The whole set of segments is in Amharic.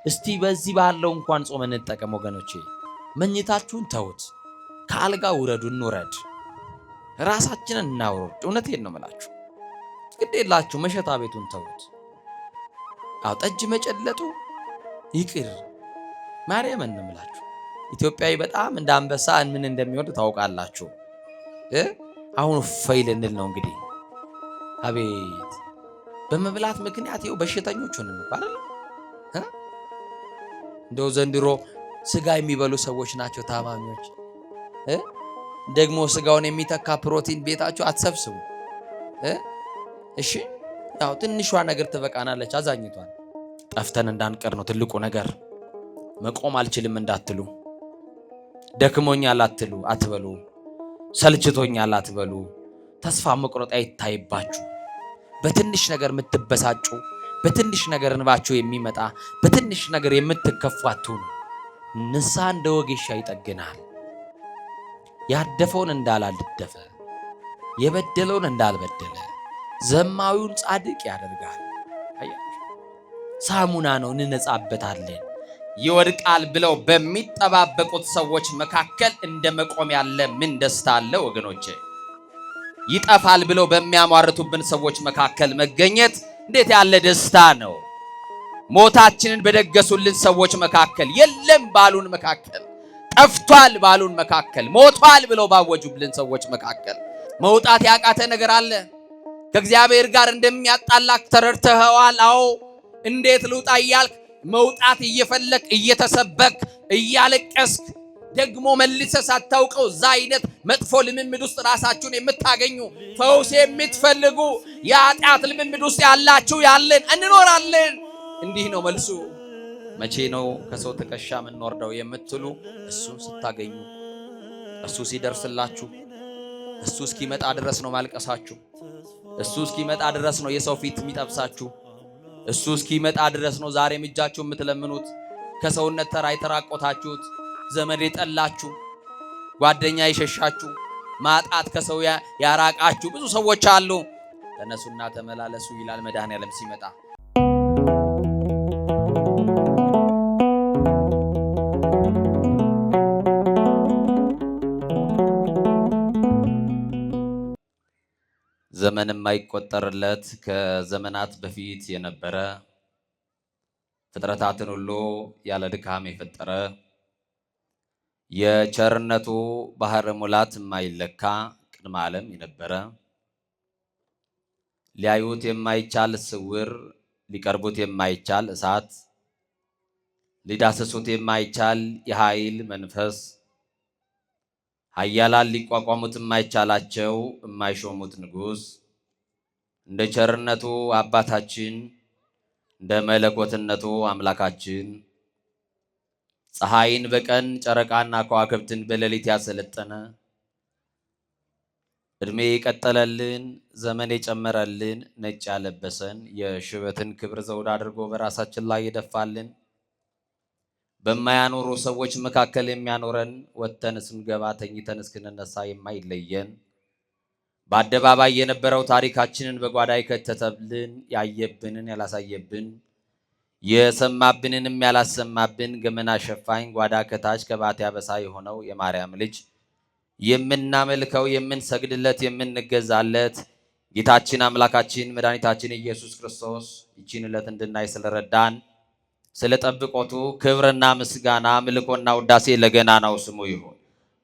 እስቲ በዚህ ባለው እንኳን ጾም እንጠቀም ወገኖቼ። መኝታችሁን ተውት፣ ከአልጋ ውረዱ፣ እንውረድ፣ ራሳችንን እናውርድ። እውነቴን ነው የምላችሁ። ግድ የላችሁ መሸታ ቤቱን ተውት። አው ጠጅ መጨለጡ ይቅር። ማርያምን ነው የምላችሁ። ኢትዮጵያዊ በጣም እንደ አንበሳ ምን እንደሚወድ ታውቃላችሁ። አሁን ፈይል እንል ነው እንግዲህ። አቤት በመብላት ምክንያት ይኸው በሽተኞች ሆነን አይደል? እንደው ዘንድሮ ስጋ የሚበሉ ሰዎች ናቸው ታማሚዎች። ደግሞ ስጋውን የሚተካ ፕሮቲን ቤታችሁ አትሰብስቡ። እሺ ያው ትንሿ ነገር ትበቃናለች። አዛኝቷል ጠፍተን እንዳንቀር ነው ትልቁ ነገር። መቆም አልችልም እንዳትሉ፣ ደክሞኛል አትበሉ፣ ሰልችቶኛል አትበሉ። ተስፋ መቁረጥ አይታይባችሁ። በትንሽ ነገር የምትበሳጩ፣ በትንሽ ነገር እንባችሁ የሚመጣ፣ በትንሽ ነገር የምትከፉ አትሁኑ። ንስሐ እንደ ወጌሻ ይጠግናል። ያደፈውን እንዳላልደፈ፣ የበደለውን እንዳልበደለ፣ ዘማዊውን ጻድቅ ያደርጋል። ሳሙና ነው፣ እንነጻበታለን። ይወድቃል ብለው በሚጠባበቁት ሰዎች መካከል እንደ መቆም ያለ ምን ደስታ አለ ወገኖቼ! ይጠፋል ብለው በሚያሟርቱብን ሰዎች መካከል መገኘት እንዴት ያለ ደስታ ነው! ሞታችንን በደገሱልን ሰዎች መካከል፣ የለም ባሉን መካከል፣ ጠፍቷል ባሉን መካከል፣ ሞቷል ብለው ባወጁብልን ሰዎች መካከል መውጣት ያቃተ ነገር አለ? ከእግዚአብሔር ጋር እንደሚያጣላክ ተረድተኸዋል? አዎ። እንዴት ልውጣ እያልክ መውጣት እየፈለክ እየተሰበክ እያለቀስክ ደግሞ መልሰ ሳታውቀው እዛ አይነት መጥፎ ልምምድ ውስጥ ራሳችሁን የምታገኙ ፈውስ የምትፈልጉ የኃጢአት ልምምድ ውስጥ ያላችሁ ያለን እንኖራለን። እንዲህ ነው መልሱ። መቼ ነው ከሰው ትከሻ የምንወርደው የምትሉ እሱን ስታገኙ፣ እሱ ሲደርስላችሁ፣ እሱ እስኪመጣ ድረስ ነው ማልቀሳችሁ። እሱ እስኪመጣ ድረስ ነው የሰው ፊት የሚጠብሳችሁ። እሱ እስኪመጣ ድረስ ነው ዛሬም እጃችሁ የምትለምኑት። ከሰውነት ተራ የተራቆታችሁት፣ ዘመድ የጠላችሁ፣ ጓደኛ የሸሻችሁ፣ ማጣት ከሰው ያራቃችሁ ብዙ ሰዎች አሉ። ተነሱና ተመላለሱ ይላል መድኃኔዓለም ሲመጣ። ዘመን የማይቆጠርለት ከዘመናት በፊት የነበረ ፍጥረታትን ሁሉ ያለ ድካም የፈጠረ የቸርነቱ ባህር ሙላት የማይለካ ቅድመ ዓለም የነበረ ሊያዩት የማይቻል ስውር፣ ሊቀርቡት የማይቻል እሳት፣ ሊዳሰሱት የማይቻል የኃይል መንፈስ፣ ኃያላን ሊቋቋሙት የማይቻላቸው የማይሾሙት ንጉሥ፣ እንደ ቸርነቱ አባታችን እንደ መለኮትነቱ አምላካችን ፀሐይን በቀን ጨረቃና ከዋክብትን በሌሊት ያሰለጠነ እድሜ የቀጠለልን ዘመን የጨመረልን ነጭ ያለበሰን የሽበትን ክብር ዘውድ አድርጎ በራሳችን ላይ የደፋልን በማያኖሩ ሰዎች መካከል የሚያኖረን ወጥተን ስንገባ ተኝተን እስክንነሳ የማይለየን በአደባባይ የነበረው ታሪካችንን በጓዳ የከተተብልን ያየብንን ያላሳየብን የሰማብንንም ያላሰማብን ገመና ሸፋኝ ጓዳ ከታች ከባት ያበሳ የሆነው የማርያም ልጅ የምናመልከው የምንሰግድለት የምንገዛለት ጌታችን አምላካችን መድኃኒታችን ኢየሱስ ክርስቶስ ይህችን ዕለት እንድናይ ስለረዳን ስለ ጠብቆቱ ክብርና ምስጋና ምልኮና ውዳሴ ለገናናው ስሙ ይሁን።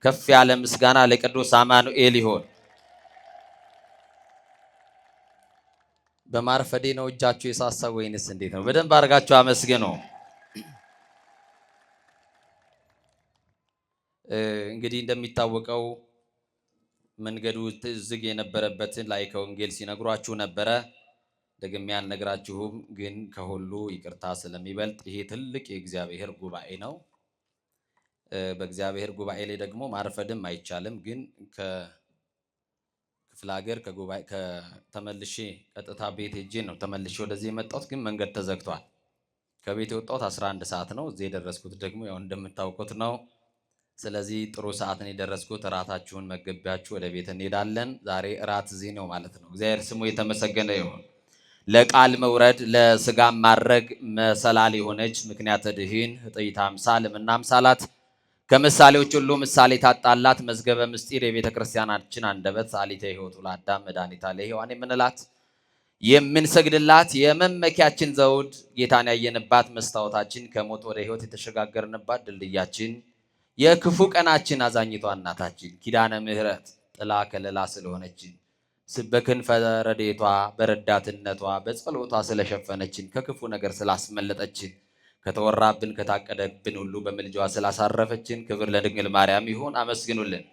ከፍ ያለ ምስጋና ለቅዱስ አማኑኤል ይሁን። በማርፈዴ ነው እጃችሁ የሳሳ ወይንስ እንዴት ነው? በደንብ አድርጋችሁ አመስግኑ። እንግዲህ እንደሚታወቀው መንገዱ ዝግ የነበረበትን ላይ ከወንጌል ሲነግሯችሁ ነበረ። ደግሜ ያልነግራችሁም ግን ከሁሉ ይቅርታ ስለሚበልጥ ይሄ ትልቅ የእግዚአብሔር ጉባኤ ነው። በእግዚአብሔር ጉባኤ ላይ ደግሞ ማርፈድም አይቻልም። ግን ከክፍለ ሀገር ከጉባኤ ተመልሼ ቀጥታ ቤት ሄጄ ነው ተመልሼ ወደዚህ የመጣሁት። ግን መንገድ ተዘግቷል። ከቤት የወጣሁት 11 ሰዓት ነው። እዚህ የደረስኩት ደግሞ ያው እንደምታውቁት ነው። ስለዚህ ጥሩ ሰዓት ነው የደረስኩት። እራታችሁን መገቢያችሁ ወደ ቤት እንሄዳለን። ዛሬ እራት እዚህ ነው ማለት ነው። እግዚአብሔር ስሙ የተመሰገነ ይሁን። ለቃል መውረድ ለስጋም ማድረግ መሰላል የሆነች ምክንያተ ድኂን ህጥይተ አምሳል እምናምሳላት ከምሳሌዎች ሁሉ ምሳሌ ታጣላት መዝገበ ምስጢር የቤተ ክርስቲያናችን አንደበት ሰዓሊተ ሕይወቱ ለአዳም መድኃኒታ ለሔዋን የምንላት የምንሰግድላት የመመኪያችን ዘውድ ጌታን ያየንባት መስታወታችን ከሞት ወደ ሕይወት የተሸጋገርንባት ድልድያችን የክፉ ቀናችን አዛኝቷ እናታችን ኪዳነ ምሕረት ጥላ ከለላ ስለሆነችን በክንፈ ረድኤቷ በረዳትነቷ በጸሎቷ ስለሸፈነችን ከክፉ ነገር ስላስመለጠችን ከተወራብን ከታቀደብን ሁሉ በምልጃዋ ስላሳረፈችን ክብር ለድንግል ማርያም ይሁን። አመስግኑልን።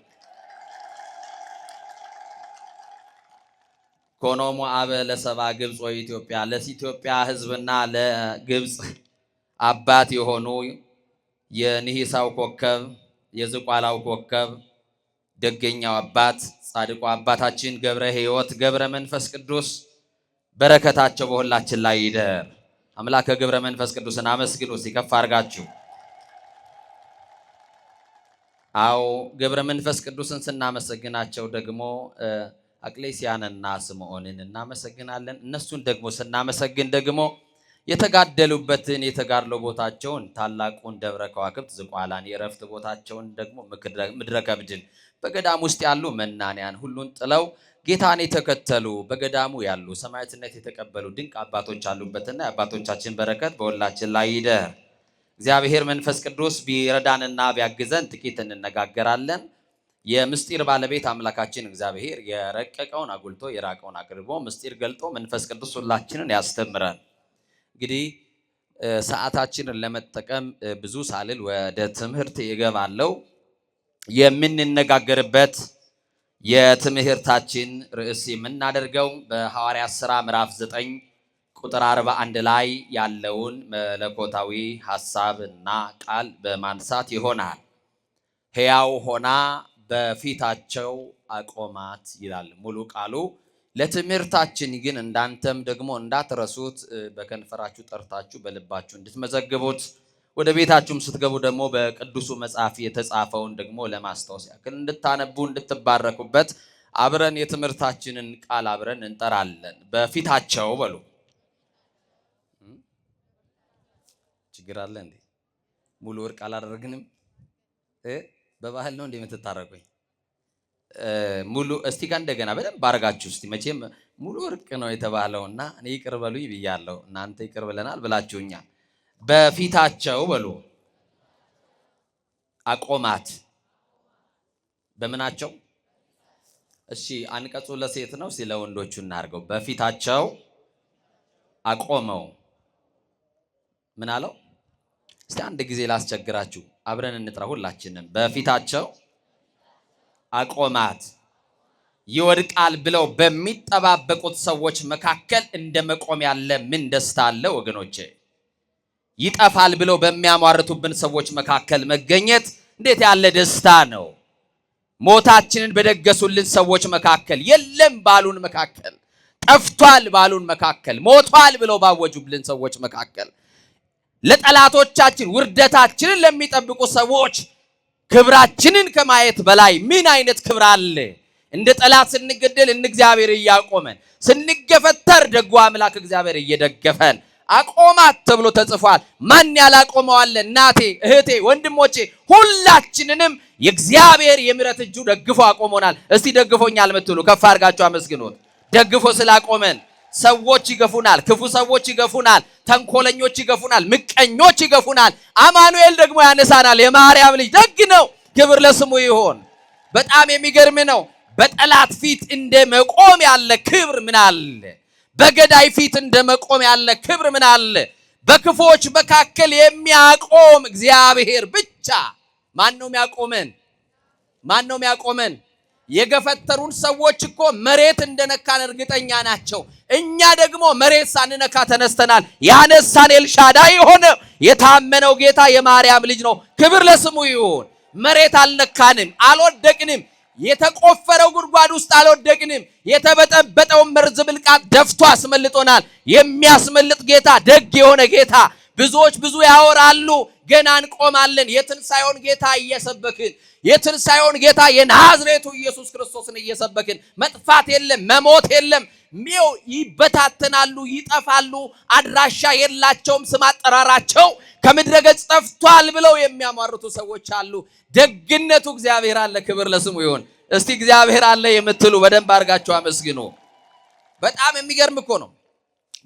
ኮኖሙ አበ ለሰባ ግብፅ ወኢትዮጵያ ለኢትዮጵያ ሕዝብና ለግብፅ አባት የሆኑ የንሂሳው ኮከብ የዝቋላው ኮከብ ደገኛው አባት ጻድቁ አባታችን ገብረ ሕይወት ገብረ መንፈስ ቅዱስ በረከታቸው በሁላችን ላይ ይደር። አምላከ ገብረ መንፈስ ቅዱስን አመስግኑ ሲከፍ አድርጋችሁ። አዎ ገብረ መንፈስ ቅዱስን ስናመሰግናቸው ደግሞ አቅሌስያንና ስምዖንን እናመሰግናለን። እነሱን ደግሞ ስናመሰግን ደግሞ የተጋደሉበትን የተጋድሎ ቦታቸውን ታላቁን ደብረ ከዋክብት ዝቋላን የእረፍት ቦታቸውን ደግሞ ምድረ ከብድን በገዳም ውስጥ ያሉ መናንያን ሁሉን ጥለው ጌታን የተከተሉ በገዳሙ ያሉ ሰማዕትነት የተቀበሉ ድንቅ አባቶች አሉበትና የአባቶቻችን በረከት በሁላችን ላይ ይደር። እግዚአብሔር መንፈስ ቅዱስ ቢረዳንና ቢያግዘን ጥቂት እንነጋገራለን። የምስጢር ባለቤት አምላካችን እግዚአብሔር የረቀቀውን አጉልቶ የራቀውን አቅርቦ ምስጢር ገልጦ መንፈስ ቅዱስ ሁላችንን ያስተምረን። እንግዲህ ሰዓታችንን ለመጠቀም ብዙ ሳልል ወደ ትምህርት ይገባለሁ። የምንነጋገርበት የትምህርታችን ርዕስ የምናደርገው በሐዋርያት ሥራ ምዕራፍ 9 ቁጥር 41 ላይ ያለውን መለኮታዊ ሐሳብና ቃል በማንሳት ይሆናል። ሕያው ሆና በፊታቸው አቆማት ይላል ሙሉ ቃሉ። ለትምህርታችን ግን እንዳንተም ደግሞ እንዳትረሱት በከንፈራችሁ ጠርታችሁ በልባችሁ እንድትመዘግቡት ወደ ቤታችሁም ስትገቡ ደግሞ በቅዱሱ መጽሐፍ የተጻፈውን ደግሞ ለማስታወስ ያክል እንድታነቡ እንድትባረኩበት አብረን የትምህርታችንን ቃል አብረን እንጠራለን። በፊታቸው በሉ። ችግር አለ እንዴ? ሙሉ ወርቅ አላደረግንም? በባህል ነው እንዴ የምትታረቁኝ? ሙሉ እስቲ ጋር እንደገና በደንብ አድርጋችሁ እስቲ። መቼም ሙሉ ወርቅ ነው የተባለውና እኔ ይቅር በሉኝ ብያለሁ፣ እናንተ ይቅር ብለናል ብላችሁኛል። በፊታቸው በሉ አቆማት። በምናቸው? እሺ አንቀጹ ለሴት ነው፣ ሲለ ወንዶቹ እናድርገው። በፊታቸው አቆመው። ምን አለው? እስቲ አንድ ጊዜ ላስቸግራችሁ፣ አብረን እንጥራ ሁላችንም። በፊታቸው አቆማት። ይወድቃል ብለው በሚጠባበቁት ሰዎች መካከል እንደ መቆም ያለ ምን ደስታ አለ ወገኖቼ! ይጠፋል ብለው በሚያሟርቱብን ሰዎች መካከል መገኘት እንዴት ያለ ደስታ ነው! ሞታችንን በደገሱልን ሰዎች መካከል፣ የለም ባሉን መካከል፣ ጠፍቷል ባሉን መካከል፣ ሞቷል ብለው ባወጁብልን ሰዎች መካከል፣ ለጠላቶቻችን ውርደታችንን ለሚጠብቁ ሰዎች ክብራችንን ከማየት በላይ ምን አይነት ክብር አለ? እንደ ጠላት ስንገደል እግዚአብሔር እያቆመን፣ ስንገፈተር ደጉ አምላክ እግዚአብሔር እየደገፈን አቆማት ተብሎ ተጽፏል። ማን ያላቆመዋል? እናቴ፣ እህቴ፣ ወንድሞቼ ሁላችንንም የእግዚአብሔር የምሕረት እጁ ደግፎ አቆሞናል። እስቲ ደግፎኛል የምትሉ ከፍ አድርጋችሁ አመስግኑት። ደግፎ ስላቆመን ሰዎች ይገፉናል፣ ክፉ ሰዎች ይገፉናል፣ ተንኮለኞች ይገፉናል፣ ምቀኞች ይገፉናል። አማኑኤል ደግሞ ያነሳናል። የማርያም ልጅ ደግ ነው። ክብር ለስሙ ይሆን። በጣም የሚገርም ነው። በጠላት ፊት እንደ መቆም ያለ ክብር ምን አለ? በገዳይ ፊት እንደ መቆም ያለ ክብር ምን አለ? በክፎች መካከል የሚያቆም እግዚአብሔር ብቻ። ማን ነው የሚያቆመን? ማን ነው የሚያቆመን? የገፈተሩን ሰዎች እኮ መሬት እንደነካን እርግጠኛ ናቸው። እኛ ደግሞ መሬት ሳንነካ ተነስተናል። ያነሳን ኤልሻዳይ የሆነ የታመነው ጌታ የማርያም ልጅ ነው። ክብር ለስሙ ይሁን። መሬት አልነካንም፣ አልወደቅንም። የተቆፈረው ጉድጓድ ውስጥ አልወደቅንም። የተበጠበጠውን መርዝ ብልቃጥ ደፍቶ አስመልጦናል። የሚያስመልጥ ጌታ፣ ደግ የሆነ ጌታ። ብዙዎች ብዙ ያወራሉ፣ ገና እንቆማለን። የትንሣኤውን ጌታ እየሰበክን የትንሣኤውን ጌታ የናዝሬቱ ኢየሱስ ክርስቶስን እየሰበክን መጥፋት የለም መሞት የለም። ይበታተናሉ፣ ይጠፋሉ፣ አድራሻ የላቸውም፣ ስም አጠራራቸው ከምድረ ገጽ ጠፍቷል ብለው የሚያሟርቱ ሰዎች አሉ። ደግነቱ እግዚአብሔር አለ፣ ክብር ለስሙ ይሁን። እስቲ እግዚአብሔር አለ የምትሉ በደንብ አድርጋችሁ አመስግኑ። በጣም የሚገርም እኮ ነው።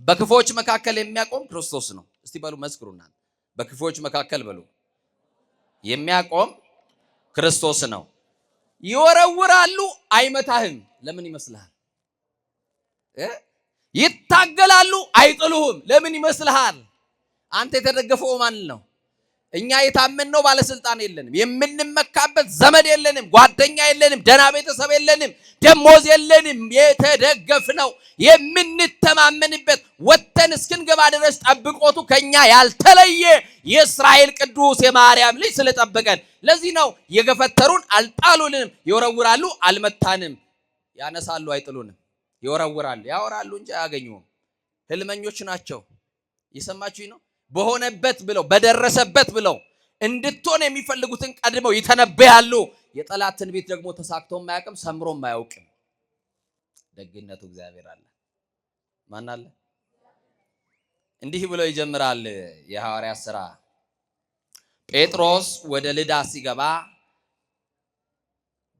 በክፎች መካከል የሚያቆም ክርስቶስ ነው። እስቲ በሉ መስክሩና በክፎች መካከል በሉ የሚያቆም ክርስቶስ ነው። ይወረውራሉ፣ አይመታህም። ለምን ይመስልሃል? ይታገላሉ፣ አይጥሉህም። ለምን ይመስልሃል? አንተ የተደገፈው ማን ነው? እኛ የታመንነው ባለስልጣን የለንም፣ የምንመካበት ዘመድ የለንም፣ ጓደኛ የለንም፣ ደህና ቤተሰብ የለንም፣ ደሞዝ የለንም። የተደገፍነው የምንተማመንበት ወተን እስክንገባ ድረስ ጠብቆቱ ከኛ ያልተለየ የእስራኤል ቅዱስ የማርያም ልጅ ስለጠበቀን፣ ለዚህ ነው የገፈተሩን አልጣሉልንም፣ ይወረውራሉ አልመታንም፣ ያነሳሉ አይጥሉንም። ይወረውራሉ ያወራሉ እንጂ አያገኙም። ህልመኞች ናቸው። የሰማችሁኝ ነው። በሆነበት ብለው በደረሰበት ብለው እንድትሆን የሚፈልጉትን ቀድመው ይተነበያሉ። የጠላት ትንቢት ደግሞ ተሳክቶም ማያውቅም ሰምሮም ማያውቅም። ደግነቱ እግዚአብሔር አለ። ማን አለ? እንዲህ ብሎ ይጀምራል የሐዋርያት ሥራ። ጴጥሮስ ወደ ልዳ ሲገባ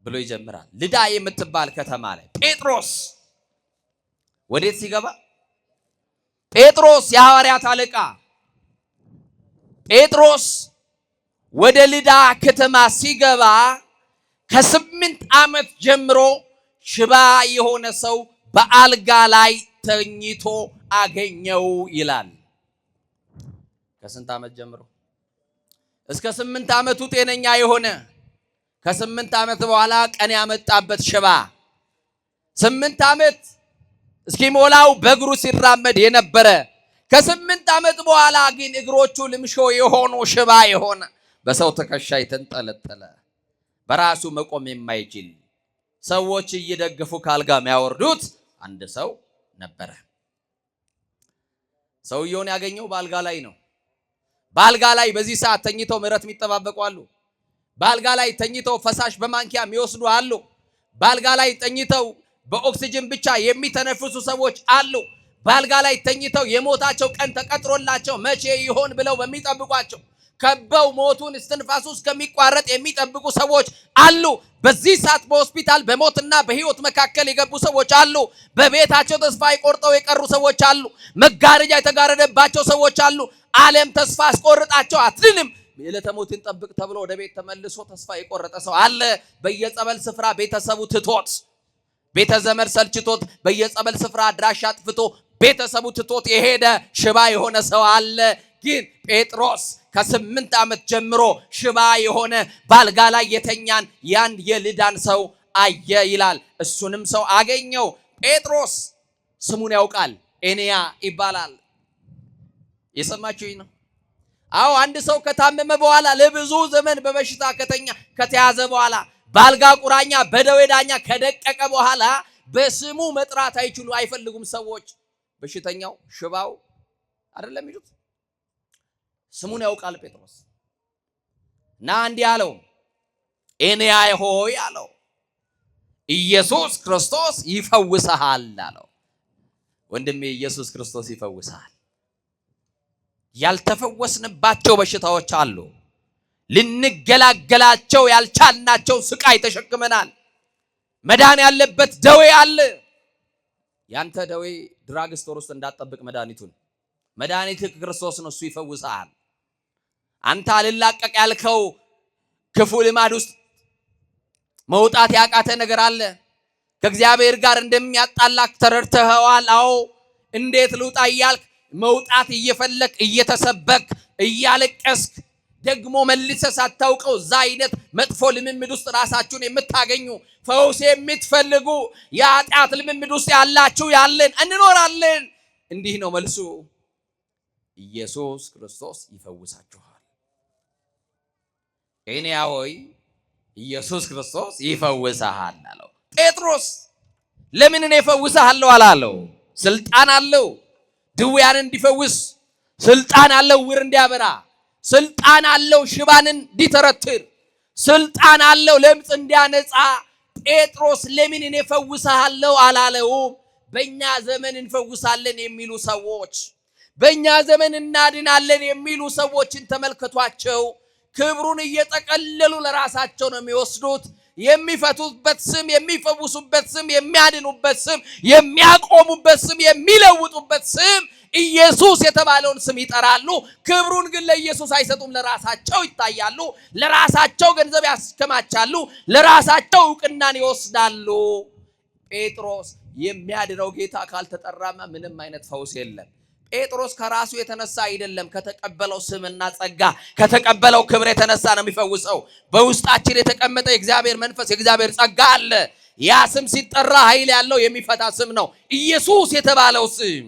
ብሎ ይጀምራል። ልዳ የምትባል ከተማ ላይ ጴጥሮስ ወዴት ሲገባ? ጴጥሮስ የሐዋርያት አለቃ ጴጥሮስ ወደ ልዳ ከተማ ሲገባ ከ8 ዓመት ጀምሮ ሽባ የሆነ ሰው በአልጋ ላይ ተኝቶ አገኘው ይላል። ከስንት ዓመት ጀምሮ? እስከ 8 ዓመቱ ጤነኛ የሆነ ከ8 ዓመት በኋላ ቀን ያመጣበት ሽባ 8 ዓመት እስኪሞላው በእግሩ ሲራመድ የነበረ ከ8 ዓመት በኋላ ግን እግሮቹ ልምሾ የሆኑ ሽባ የሆነ በሰው ትከሻ የተንጠለጠለ በራሱ መቆም የማይችል ሰዎች እየደገፉ ካልጋ የሚያወርዱት አንድ ሰው ነበረ። ሰውየውን ያገኘው በአልጋ ላይ ነው። በአልጋ ላይ በዚህ ሰዓት ተኝተው ምሕረት የሚጠባበቁ አሉ። በአልጋ ላይ ተኝተው ፈሳሽ በማንኪያ የሚወስዱ አሉ። በአልጋ ላይ ተኝተው በኦክሲጅን ብቻ የሚተነፍሱ ሰዎች አሉ። በአልጋ ላይ ተኝተው የሞታቸው ቀን ተቀጥሮላቸው መቼ ይሆን ብለው በሚጠብቋቸው ከበው ሞቱን እስትንፋሱ እስከሚቋረጥ የሚጠብቁ ሰዎች አሉ። በዚህ ሰዓት በሆስፒታል በሞትና በሕይወት መካከል የገቡ ሰዎች አሉ። በቤታቸው ተስፋ ቆርጠው የቀሩ ሰዎች አሉ። መጋረጃ የተጋረደባቸው ሰዎች አሉ። ዓለም ተስፋ አስቆርጣቸው አትድንም የዕለተ ሞትን ጠብቅ ተብሎ ወደ ቤት ተመልሶ ተስፋ የቆረጠ ሰው አለ። በየጸበል ስፍራ ቤተሰቡ ትቶት ቤተ ዘመድ ሰልችቶት በየጸበል ስፍራ አድራሻ አጥፍቶ ቤተሰቡ ትቶት የሄደ ሽባ የሆነ ሰው አለ። ግን ጴጥሮስ ከ8 ዓመት ጀምሮ ሽባ የሆነ ባልጋ ላይ የተኛን ያን የልዳን ሰው አየ ይላል። እሱንም ሰው አገኘው። ጴጥሮስ ስሙን ያውቃል፣ ኤንያ ይባላል። የሰማችሁኝ ነው? አዎ፣ አንድ ሰው ከታመመ በኋላ ለብዙ ዘመን በበሽታ ከተያዘ በኋላ ባልጋ ቁራኛ በደዌ ዳኛ ከደቀቀ በኋላ በስሙ መጥራት አይፈልጉም ሰዎች። በሽተኛው ሽባው አይደለም ይሉት፣ ስሙን ያውቃል ጴጥሮስ። እና እንዲህ አለው፣ ኤንያ ሆይ አለው፣ ኢየሱስ ክርስቶስ ይፈውስሃል አለው። ወንድሜ ኢየሱስ ክርስቶስ ይፈውስሃል። ያልተፈወስንባቸው በሽታዎች አሉ። ልንገላገላቸው ያልቻልናቸው ስቃይ ተሸክመናል። መዳን ያለበት ደዌ አለ። ያንተ ደዌ ድራግ ስቶር ውስጥ እንዳትጠብቅ መድኃኒት ክርስቶስ ነው። እሱ ይፈውስሃል። አንተ አልላቀቅ ያልከው ክፉ ልማድ ውስጥ መውጣት ያቃተ ነገር አለ። ከእግዚአብሔር ጋር እንደሚያጣላክ ተረድተኸዋል። አዎ፣ እንዴት ልውጣ እያልክ መውጣት እየፈለክ እየተሰበክ እያለቀስክ ደግሞ መልሰህ ሳታውቀው እዛ አይነት መጥፎ ልምምድ ውስጥ ራሳችሁን የምታገኙ ፈውስ የምትፈልጉ የኃጢአት ልምምድ ውስጥ ያላችሁ ያለን እንኖራለን። እንዲህ ነው መልሱ። ኢየሱስ ክርስቶስ ይፈውሳችኋል። ኤንያ ሆይ ኢየሱስ ክርስቶስ ይፈውስሃል አለው። ጴጥሮስ ለምን እኔ እፈውስሃለሁ አላለው? ስልጣን አለው። ድውያን እንዲፈውስ ስልጣን አለው። ዕውር እንዲያበራ፣ ስልጣን አለው ሽባንን እንዲተረትር፣ ስልጣን አለው ለምጽ እንዲያነጻ። ጴጥሮስ ለምን እኔ ፈውስሃለሁ አላለውም? በእኛ ዘመን እንፈውሳለን የሚሉ ሰዎች፣ በእኛ ዘመን እናድናለን የሚሉ ሰዎችን ተመልከቷቸው። ክብሩን እየጠቀለሉ ለራሳቸው ነው የሚወስዱት። የሚፈቱበት ስም፣ የሚፈውሱበት ስም፣ የሚያድኑበት ስም፣ የሚያቆሙበት ስም፣ የሚለውጡበት ስም ኢየሱስ የተባለውን ስም ይጠራሉ። ክብሩን ግን ለኢየሱስ አይሰጡም። ለራሳቸው ይታያሉ፣ ለራሳቸው ገንዘብ ያስከማቻሉ፣ ለራሳቸው ዕውቅናን ይወስዳሉ። ጴጥሮስ የሚያድነው ጌታ ካልተጠራማ ምንም አይነት ፈውስ የለም። ጴጥሮስ ከራሱ የተነሳ አይደለም፣ ከተቀበለው ስምና ጸጋ ከተቀበለው ክብር የተነሳ ነው የሚፈውሰው። በውስጣችን የተቀመጠ የእግዚአብሔር መንፈስ የእግዚአብሔር ጸጋ አለ። ያ ስም ሲጠራ ኃይል ያለው የሚፈታ ስም ነው። ኢየሱስ የተባለው ስም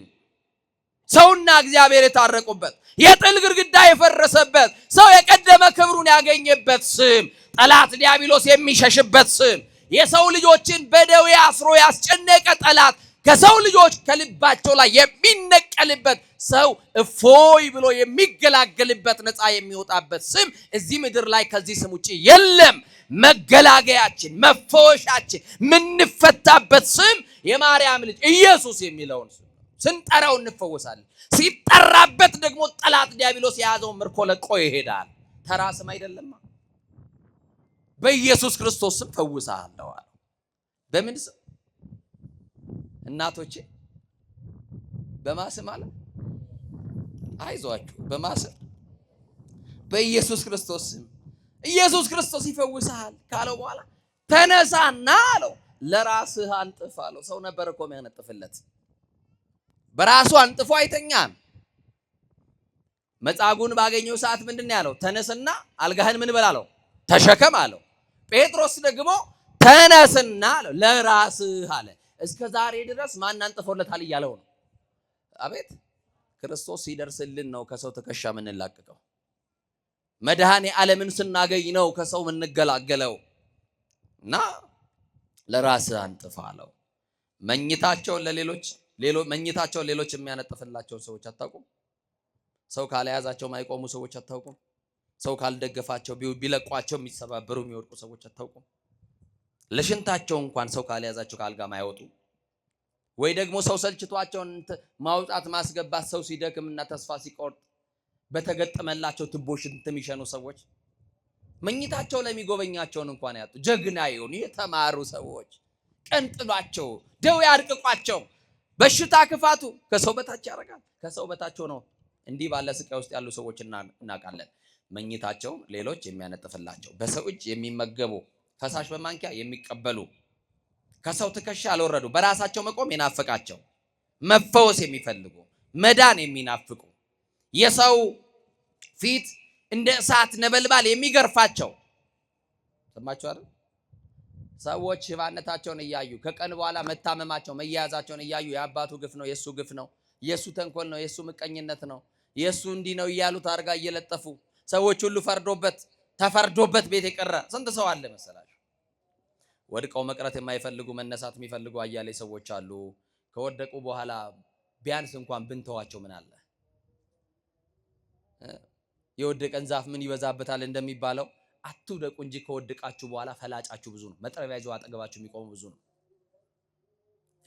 ሰውና እግዚአብሔር የታረቁበት፣ የጥል ግድግዳ የፈረሰበት፣ ሰው የቀደመ ክብሩን ያገኘበት ስም፣ ጠላት ዲያብሎስ የሚሸሽበት ስም፣ የሰው ልጆችን በደዌ አስሮ ያስጨነቀ ጠላት ከሰው ልጆች ከልባቸው ላይ የሚነቀልበት፣ ሰው እፎይ ብሎ የሚገላገልበት፣ ነፃ የሚወጣበት ስም እዚህ ምድር ላይ ከዚህ ስም ውጪ የለም። መገላገያችን፣ መፈወሻችን፣ ምንፈታበት ስም የማርያም ልጅ ኢየሱስ የሚለውን ስም ስንጠራው እንፈወሳለን። ሲጠራበት ደግሞ ጠላት ዲያብሎስ የያዘውን ምርኮ ለቆ ይሄዳል። ተራ ስም አይደለም። በኢየሱስ ክርስቶስ ስም ፈውሳለሁ አለ። በምን ስም? እናቶቼ በማስም አለ። አይዟችሁ በማስም በኢየሱስ ክርስቶስ ስም። ኢየሱስ ክርስቶስ ይፈውሳል ካለው በኋላ ተነሳና አለው ለራስህ አንጥፍ አለው። ሰው ነበር እኮ የሚያነጥፍለት። በራሱ አንጥፎ አይተኛም። መጻጉዕን ባገኘው ሰዓት ምንድነው ያለው? ተነስና አልጋህን ምን በል አለው? ተሸከም አለው። ጴጥሮስ ደግሞ ተነስና አለው ለራስህ አለ። እስከ ዛሬ ድረስ ማን አንጥፎለታል እያለው ነው። አቤት ክርስቶስ ሲደርስልን ነው ከሰው ትከሻ የምንላቀቀው። መድኃኔ ዓለምን ስናገኝ ነው ከሰው የምንገላገለው። እና ለራስህ አንጥፍ አለው። መኝታቸውን ሌሎች የሚያነጥፍላቸው ሰዎች አታውቁም? ሰው ካልያዛቸው ማይቆሙ ሰዎች አታውቁም? ሰው ካልደገፋቸው ቢለቋቸው የሚሰባበሩ የሚወድቁ ሰዎች አታውቁም? ለሽንታቸው እንኳን ሰው ካልያዛቸው ከአልጋ ማይወጡ፣ ወይ ደግሞ ሰው ሰልችቷቸውን ማውጣት ማስገባት ሰው ሲደክምና ተስፋ ሲቆርጥ በተገጠመላቸው ትቦ ሽንት የሚሸኑ ሰዎች፣ መኝታቸው ለሚጎበኛቸውን እንኳን ያጡ ጀግና ይሁን የተማሩ ሰዎች ቀንጥሏቸው ደው ያርቅቋቸው በሽታ ክፋቱ ከሰው በታች ያደርጋል። ከሰው በታች ነው እንዲህ ባለ ስቃይ ውስጥ ያሉ ሰዎች እናውቃለን። መኝታቸው ሌሎች የሚያነጥፍላቸው፣ በሰው እጅ የሚመገቡ፣ ፈሳሽ በማንኪያ የሚቀበሉ፣ ከሰው ትከሻ አልወረዱ፣ በራሳቸው መቆም የናፈቃቸው፣ መፈወስ የሚፈልጉ፣ መዳን የሚናፍቁ፣ የሰው ፊት እንደ እሳት ነበልባል የሚገርፋቸው። ሰማችሁ አይደል? ሰዎች ሽባነታቸውን እያዩ ከቀን በኋላ መታመማቸው መያያዛቸውን እያዩ የአባቱ ግፍ ነው፣ የሱ ግፍ ነው፣ የሱ ተንኮል ነው፣ የሱ ምቀኝነት ነው፣ የሱ እንዲህ ነው እያሉ ታርጋ እየለጠፉ ሰዎች ሁሉ ተፈርዶበት ቤት የቀረ ስንት ሰው አለ መሰላችሁ? ወድቀው መቅረት የማይፈልጉ መነሳት የሚፈልጉ አያሌ ሰዎች አሉ። ከወደቁ በኋላ ቢያንስ እንኳን ብንተዋቸው ምን አለ? የወደቀን ዛፍ ምን ይበዛበታል እንደሚባለው አትውደቁ እንጂ ከወደቃችሁ በኋላ ፈላጫችሁ ብዙ ነው። መጥረቢያ ይዘው አጠገባችሁ የሚቆሙ ብዙ ነው።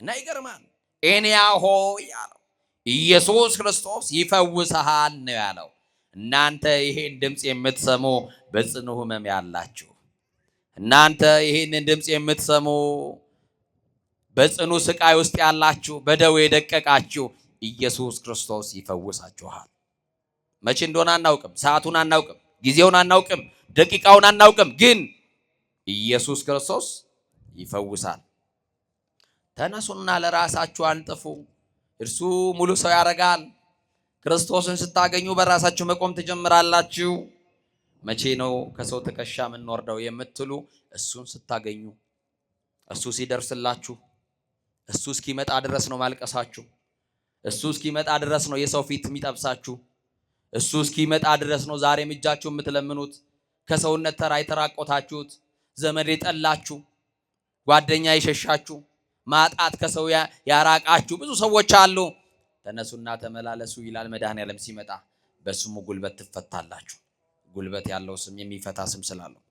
እና ይገርማል። ኤንያሆ ያለው ኢየሱስ ክርስቶስ ይፈውስሃል ነው ያለው። እናንተ ይሄን ድምጽ የምትሰሙ በጽኑ ሕመም ያላችሁ፣ እናንተ ይሄንን ድምጽ የምትሰሙ በጽኑ ስቃይ ውስጥ ያላችሁ፣ በደዌ የደቀቃችሁ ኢየሱስ ክርስቶስ ይፈውሳችኋል። መቼ እንደሆነ አናውቅም፣ ሰዓቱን አናውቅም፣ ጊዜውን አናውቅም፣ ደቂቃውን አናውቅም፣ ግን ኢየሱስ ክርስቶስ ይፈውሳል። ተነሱና ለራሳችሁ አንጥፉ፣ እርሱ ሙሉ ሰው ያደርጋል። ክርስቶስን ስታገኙ በራሳችሁ መቆም ትጀምራላችሁ። መቼ ነው ከሰው ትከሻ የምንወርደው የምትሉ፣ እሱን ስታገኙ፣ እሱ ሲደርስላችሁ፣ እሱ እስኪመጣ ድረስ ነው ማልቀሳችሁ። እሱ እስኪመጣ ድረስ ነው የሰው ፊት የሚጠብሳችሁ። እሱ እስኪመጣ ድረስ ነው ዛሬም እጃችሁ የምትለምኑት። ከሰውነት ተራ የተራቆታችሁት፣ ዘመድ የጠላችሁ፣ ጓደኛ የሸሻችሁ፣ ማጣት ከሰው ያራቃችሁ ብዙ ሰዎች አሉ። ተነሱና ተመላለሱ ይላል መድኃኔዓለም ሲመጣ። በስሙ ጉልበት ትፈታላችሁ። ጉልበት ያለው ስም የሚፈታ ስም ስላለው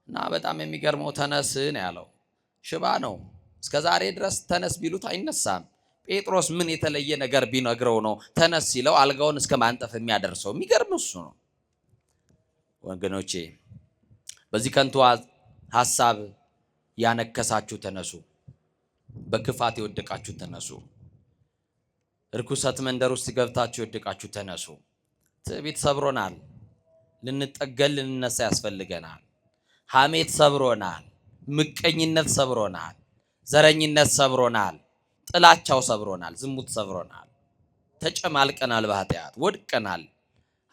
እና በጣም የሚገርመው ተነስ ነው ያለው። ሽባ ነው። እስከዛሬ ድረስ ተነስ ቢሉት አይነሳም። ጴጥሮስ ምን የተለየ ነገር ቢነግረው ነው ተነስ ሲለው አልጋውን እስከ ማንጠፍ የሚያደርሰው? የሚገርም እሱ ነው። ወገኖቼ በዚህ ከንቱ ሐሳብ ያነከሳችሁ ተነሱ። በክፋት የወደቃችሁ ተነሱ። ርኩሰት መንደር ውስጥ ገብታችሁ የወደቃችሁ ተነሱ። ትዕቢት ሰብሮናል። ልንጠገል ልንነሳ ያስፈልገናል። ሐሜት ሰብሮናል። ምቀኝነት ሰብሮናል። ዘረኝነት ሰብሮናል። ጥላቻው ሰብሮናል። ዝሙት ሰብሮናል። ተጨማልቀናል። በኃጢአት ወድቀናል።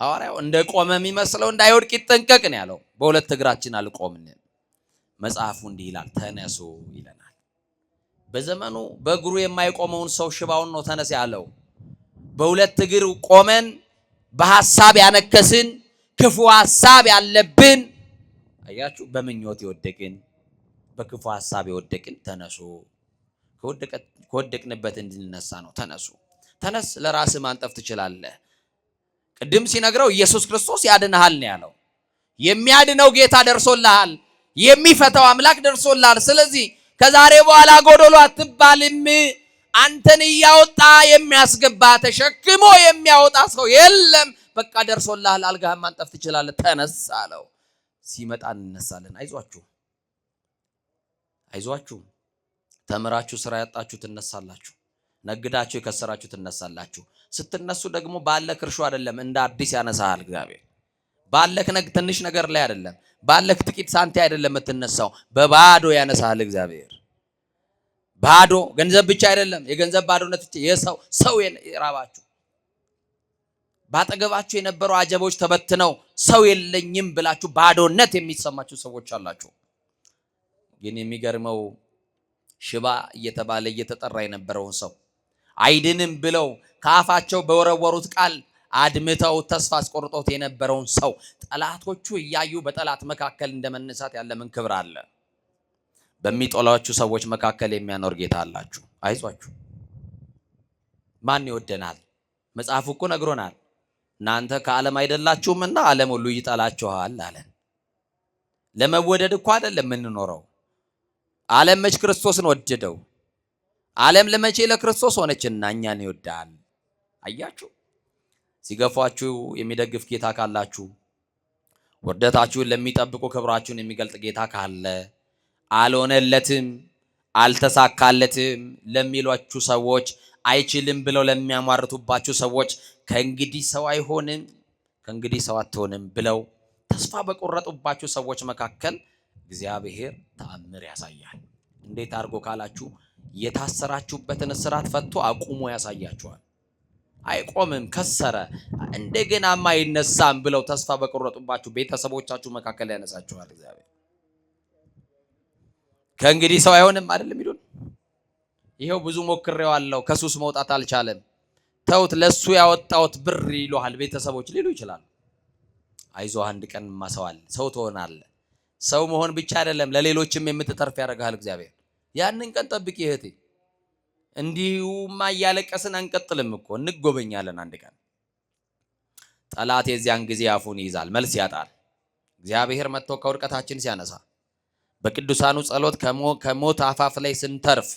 ሐዋርያው እንደቆመ የሚመስለው እንዳይወድቅ ይጠንቀቅ ነው ያለው። በሁለት እግራችን አልቆምንም። መጽሐፉ እንዲህ ይላል፣ ተነሱ ይለናል። በዘመኑ በእግሩ የማይቆመውን ሰው ሽባውን ነው ተነስ ያለው። በሁለት እግር ቆመን በሐሳብ ያነከስን ክፉ ሐሳብ ያለብን አያችሁ፣ በምኞት የወደቅን በክፉ ሐሳብ የወደቅን ተነሱ። ከወደቅንበት እንድንነሳ ነው። ተነሱ። ተነስ፣ ለራስህ ማንጠፍ ትችላለህ። ቅድም ሲነግረው ኢየሱስ ክርስቶስ ያድንሃል ነው ያለው። የሚያድነው ጌታ ደርሶልሃል። የሚፈታው አምላክ ደርሶልሃል። ስለዚህ ከዛሬ በኋላ ጎዶሎ አትባልም። አንተን እያወጣ የሚያስገባ ተሸክሞ የሚያወጣ ሰው የለም። በቃ ደርሶልሃል። አልጋህን ማንጠፍ ትችላለህ። ተነስ አለው። ሲመጣ እንነሳለን። አይዟችሁ፣ አይዟችሁ። ተምራችሁ ስራ ያጣችሁ ትነሳላችሁ። ነግዳችሁ የከሰራችሁ ትነሳላችሁ። ስትነሱ ደግሞ ባለክ እርሾ አይደለም እንደ አዲስ ያነሳሃል እግዚአብሔር። ባለክ ትንሽ ነገር ላይ አይደለም፣ ባለክ ጥቂት ሳንቲ አይደለም የምትነሳው፣ በባዶ ያነሳሃል እግዚአብሔር። ባዶ ገንዘብ ብቻ አይደለም፣ የገንዘብ ባዶነት ብቻ ሰው የራባችሁ ባጠገባችሁ የነበረው አጀቦች ተበትነው ሰው የለኝም ብላችሁ ባዶነት የሚሰማችሁ ሰዎች አላችሁ። ግን የሚገርመው ሽባ እየተባለ እየተጠራ የነበረውን ሰው አይድንም ብለው ከአፋቸው በወረወሩት ቃል አድምተው ተስፋ አስቆርጦት የነበረውን ሰው ጠላቶቹ እያዩ በጠላት መካከል እንደመነሳት ያለ ምን ክብር አለ? በሚጠሏችሁ ሰዎች መካከል የሚያኖር ጌታ አላችሁ። አይዟችሁ። ማን ይወደናል? መጽሐፉ እኮ ነግሮናል። እናንተ ከዓለም አይደላችሁምና ዓለም ሁሉ ይጠላችኋል አለን። ለመወደድ እኮ አይደለም የምንኖረው። ዓለም መች ክርስቶስን ወደደው? ዓለም ለመቼ ለክርስቶስ ሆነችና እኛን ይወዳል። አያችሁ፣ ሲገፏችሁ የሚደግፍ ጌታ ካላችሁ፣ ውርደታችሁን ለሚጠብቁ ክብራችሁን የሚገልጥ ጌታ ካለ፣ አልሆነለትም አልተሳካለትም ለሚሏችሁ ሰዎች፣ አይችልም ብለው ለሚያሟርቱባችሁ ሰዎች ከእንግዲህ ሰው አይሆንም ከእንግዲህ ሰው አትሆንም ብለው ተስፋ በቆረጡባችሁ ሰዎች መካከል እግዚአብሔር ተአምር ያሳያል። እንዴት አድርጎ ካላችሁ የታሰራችሁበትን እስራት ፈቶ አቁሞ ያሳያችኋል። አይቆምም፣ ከሰረ፣ እንደገናማ አይነሳም ብለው ተስፋ በቆረጡባችሁ ቤተሰቦቻችሁ መካከል ያነሳችኋል እግዚአብሔር። ከእንግዲህ ሰው አይሆንም አይደለም ይሉን። ይሄው ብዙ ሞክሬዋለሁ፣ ከሱስ መውጣት አልቻለም፣ ተውት፣ ለሱ ያወጣሁት ብር ይሉሃል ቤተሰቦች ሊሉ ይችላሉ። አይዞህ፣ አንድ ቀን ማሰዋል ሰው ትሆናለህ። ሰው መሆን ብቻ አይደለም ለሌሎችም የምትተርፍ ያደርጋል እግዚአብሔር። ያንን ቀን ጠብቂ እህቴ። እንዲሁማ እያለቀስን አንቀጥልም እኮ እንጎበኛለን። አንድ ቀን ጠላት የዚያን ጊዜ አፉን ይይዛል፣ መልስ ያጣል። እግዚአብሔር መጥቶ ከውድቀታችን ሲያነሳ፣ በቅዱሳኑ ጸሎት ከሞት አፋፍ ላይ ስንተርፍ፣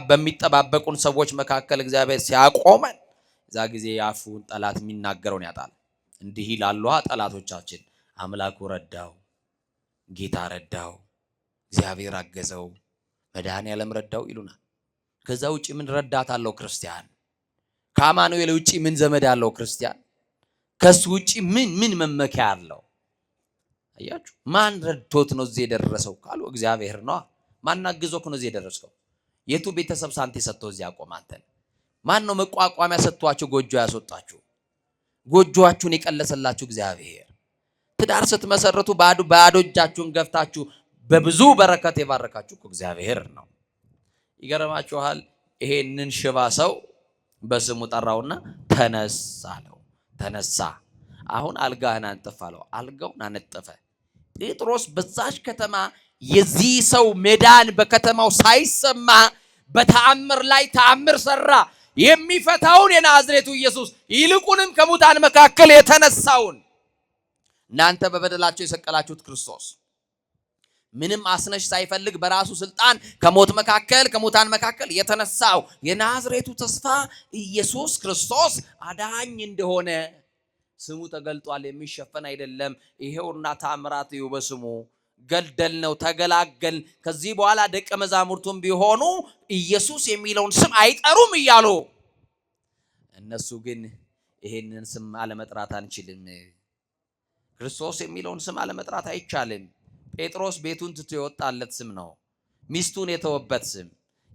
በሚጠባበቁን ሰዎች መካከል እግዚአብሔር ሲያቆመን፣ እዛ ጊዜ አፉን ጠላት የሚናገረውን ያጣል። እንዲህ ይላሉ ጠላቶቻችን፣ አምላኩ ረዳው፣ ጌታ ረዳው፣ እግዚአብሔር አገዘው፣ መድኃኔዓለም ረዳው ይሉናል። ከዛ ውጪ ምን ረዳት አለው ክርስቲያን? ከአማኑኤል ውጪ ምን ዘመድ አለው ክርስቲያን? ከሱ ውጪ ምን መመኪያ አለው? አያችሁ፣ ማን ረድቶት ነው እዚህ የደረሰው ካሉ እግዚአብሔር ነው። ማን አግዞክ ነው እዚህ የደረስከው? የቱ ቤተሰብ ሳንቲ ሰጥቶ እዚህ ያቆም አንተን? ማን ነው መቋቋሚያ ሰጥቷችሁ ጎጆ ያስወጣችሁ? ጎጆአችሁን የቀለሰላችሁ እግዚአብሔር። ትዳር ስትመሰርቱ ባዶ እጃችሁን ገፍታችሁ በብዙ በረከት የባረካችሁ እግዚአብሔር ነው። ይገርማችኋል። ይሄንን ሽባ ሰው በስሙ ጠራውና ተነስ አለው። ተነሳ። አሁን አልጋህን አንጥፍ አለው። አልጋውን አነጠፈ። ጴጥሮስ በዛች ከተማ የዚህ ሰው መዳን በከተማው ሳይሰማ በተአምር ላይ ተአምር ሰራ። የሚፈታውን የናዝሬቱ ኢየሱስ ይልቁንም ከሙታን መካከል የተነሳውን እናንተ በበደላቸው የሰቀላችሁት ክርስቶስ ምንም አስነሽ ሳይፈልግ በራሱ ስልጣን ከሙታን መካከል የተነሳው የናዝሬቱ ተስፋ ኢየሱስ ክርስቶስ አዳኝ እንደሆነ ስሙ ተገልጧል። የሚሸፈን አይደለም። ይሄውና ታምራት ይው በስሙ ገደል ነው፣ ተገላገል። ከዚህ በኋላ ደቀ መዛሙርቱም ቢሆኑ ኢየሱስ የሚለውን ስም አይጠሩም እያሉ እነሱ ግን ይሄንን ስም አለመጥራት አንችልም፣ ክርስቶስ የሚለውን ስም አለመጥራት አይቻልም። ጴጥሮስ ቤቱን ትቶ የወጣለት ስም ነው። ሚስቱን የተወበት ስም፣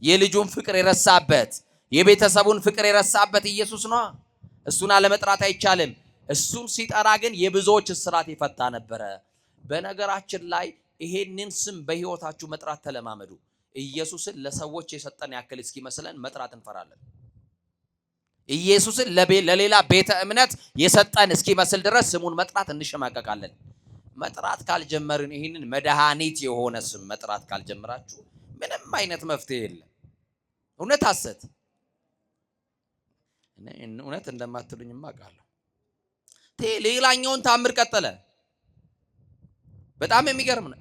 የልጁን ፍቅር የረሳበት፣ የቤተሰቡን ፍቅር የረሳበት ኢየሱስ ነው። እሱን አለመጥራት አይቻልም። እሱን ሲጠራ ግን የብዙዎች እስራት ይፈታ ነበረ። በነገራችን ላይ ይሄንን ስም በህይወታችሁ መጥራት ተለማመዱ። ኢየሱስን ለሰዎች የሰጠን ያክል እስኪመስለን መጥራት እንፈራለን። ኢየሱስን ለሌላ ቤተ እምነት የሰጠን እስኪመስል ድረስ ስሙን መጥራት እንሸማቀቃለን። መጥራት ካልጀመርን ይህንን መድኃኒት የሆነ ስም መጥራት ካልጀመራችሁ ምንም አይነት መፍትሄ የለም። እውነት ሐሰት እውነት እንደማትሉኝማ አውቃለሁ። ሌላኛውን ታምር ቀጠለ። በጣም የሚገርም ነው።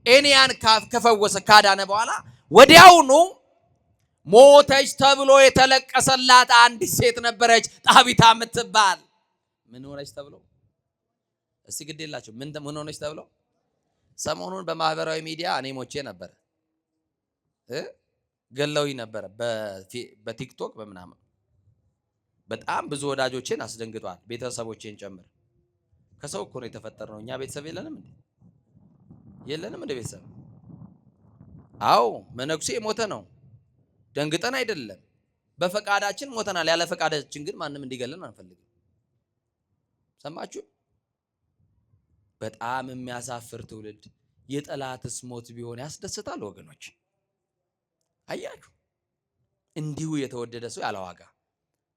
ኤንያን ከፈወሰ ካዳነ በኋላ ወዲያውኑ ሞተች ተብሎ የተለቀሰላት አንዲት ሴት ነበረች፣ ጣቢታ የምትባል። ምን ሆነች ተብሎ እስቲ ግድ የላችሁ ምን ሆነች ተብሎ ሰሞኑን በማህበራዊ ሚዲያ እኔ ሞቼ ነበር ገለውኝ ነበር በቲክቶክ በምናምን በጣም ብዙ ወዳጆቼን አስደንግጧል፣ ቤተሰቦቼን ጨምር። ከሰው እኮ ነው የተፈጠርነው። እኛ ቤተሰብ የለንም እንደ ቤተሰብ። አዎ መነኩሴ ሞተ ነው፣ ደንግጠን አይደለም፣ በፈቃዳችን ሞተናል። ያለ ፈቃዳችን ግን ማንም እንዲገለን አንፈልግም። ሰማችሁ? በጣም የሚያሳፍር ትውልድ። የጠላትስ ሞት ቢሆን ያስደስታል ወገኖች። አያችሁ፣ እንዲሁ የተወደደ ሰው ያለዋጋ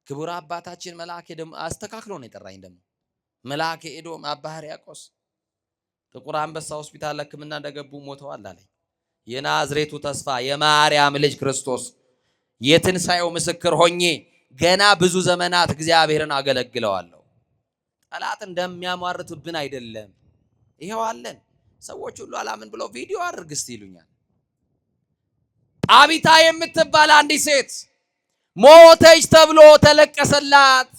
ክቡር አባታችን መልአከ ኤዶም አስተካክሎ ነው የጠራኝ። ደግሞ መልአከ ኤዶም አባ ሕርያቆስ ጥቁር አንበሳ ሆስፒታል ሕክምና እንደገቡ ሞተዋል አለኝ። የናዝሬቱ ተስፋ የማርያም ልጅ ክርስቶስ የትንሣኤው ምስክር ሆኜ ገና ብዙ ዘመናት እግዚአብሔርን አገለግለዋለሁ። ጠላት እንደሚያሟርቱብን አይደለም። ይሄው አለን። ሰዎች ሁሉ አላምን ብለው ቪዲዮ አድርግ እስቲ ይሉኛል። ጣቢታ የምትባል አንዲት ሴት ሞተች ተብሎ ተለቀሰላት።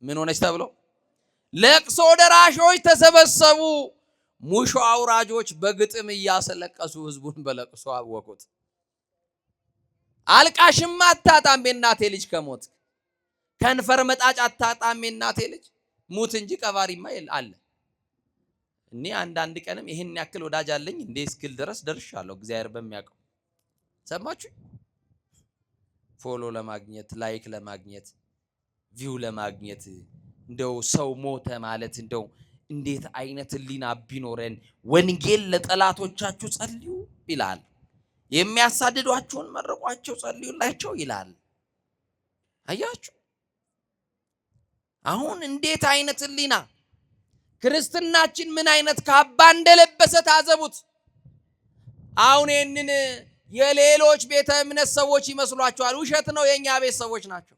ምን ሆነች ተብሎ ለቅሶ ደራሾች ተሰበሰቡ። ሙሾ አውራጆች በግጥም እያስለቀሱ ህዝቡን በለቅሶ አወቁት። አልቃሽማ አታጣም የእናቴ ልጅ ከሞት፣ ከንፈር መጣጭ አታጣም የእናቴ ልጅ ሙት እንጂ ቀባሪማ አለ። እኔ አንዳንድ ቀንም ይሄን ያክል ወዳጅ አለኝ እንዴ እስክል ድረስ ደርሻለሁ። እግዚአብሔር በሚያውቀው። ሰማችሁ? ፎሎ ለማግኘት ላይክ ለማግኘት ቪው ለማግኘት እንደው ሰው ሞተ ማለት እንደው እንዴት አይነት ህሊና ቢኖረን። ወንጌል ለጠላቶቻችሁ ጸልዩ ይላል። የሚያሳድዷችሁን መርቋቸው ጸልዩላቸው ይላል። አያችሁ? አሁን እንዴት አይነት ህሊና ክርስትናችን ምን አይነት ካባ እንደለበሰ ታዘቡት። አሁን ይህንን የሌሎች ቤተ እምነት ሰዎች ይመስሏቸዋል። ውሸት ነው። የኛ ቤት ሰዎች ናቸው።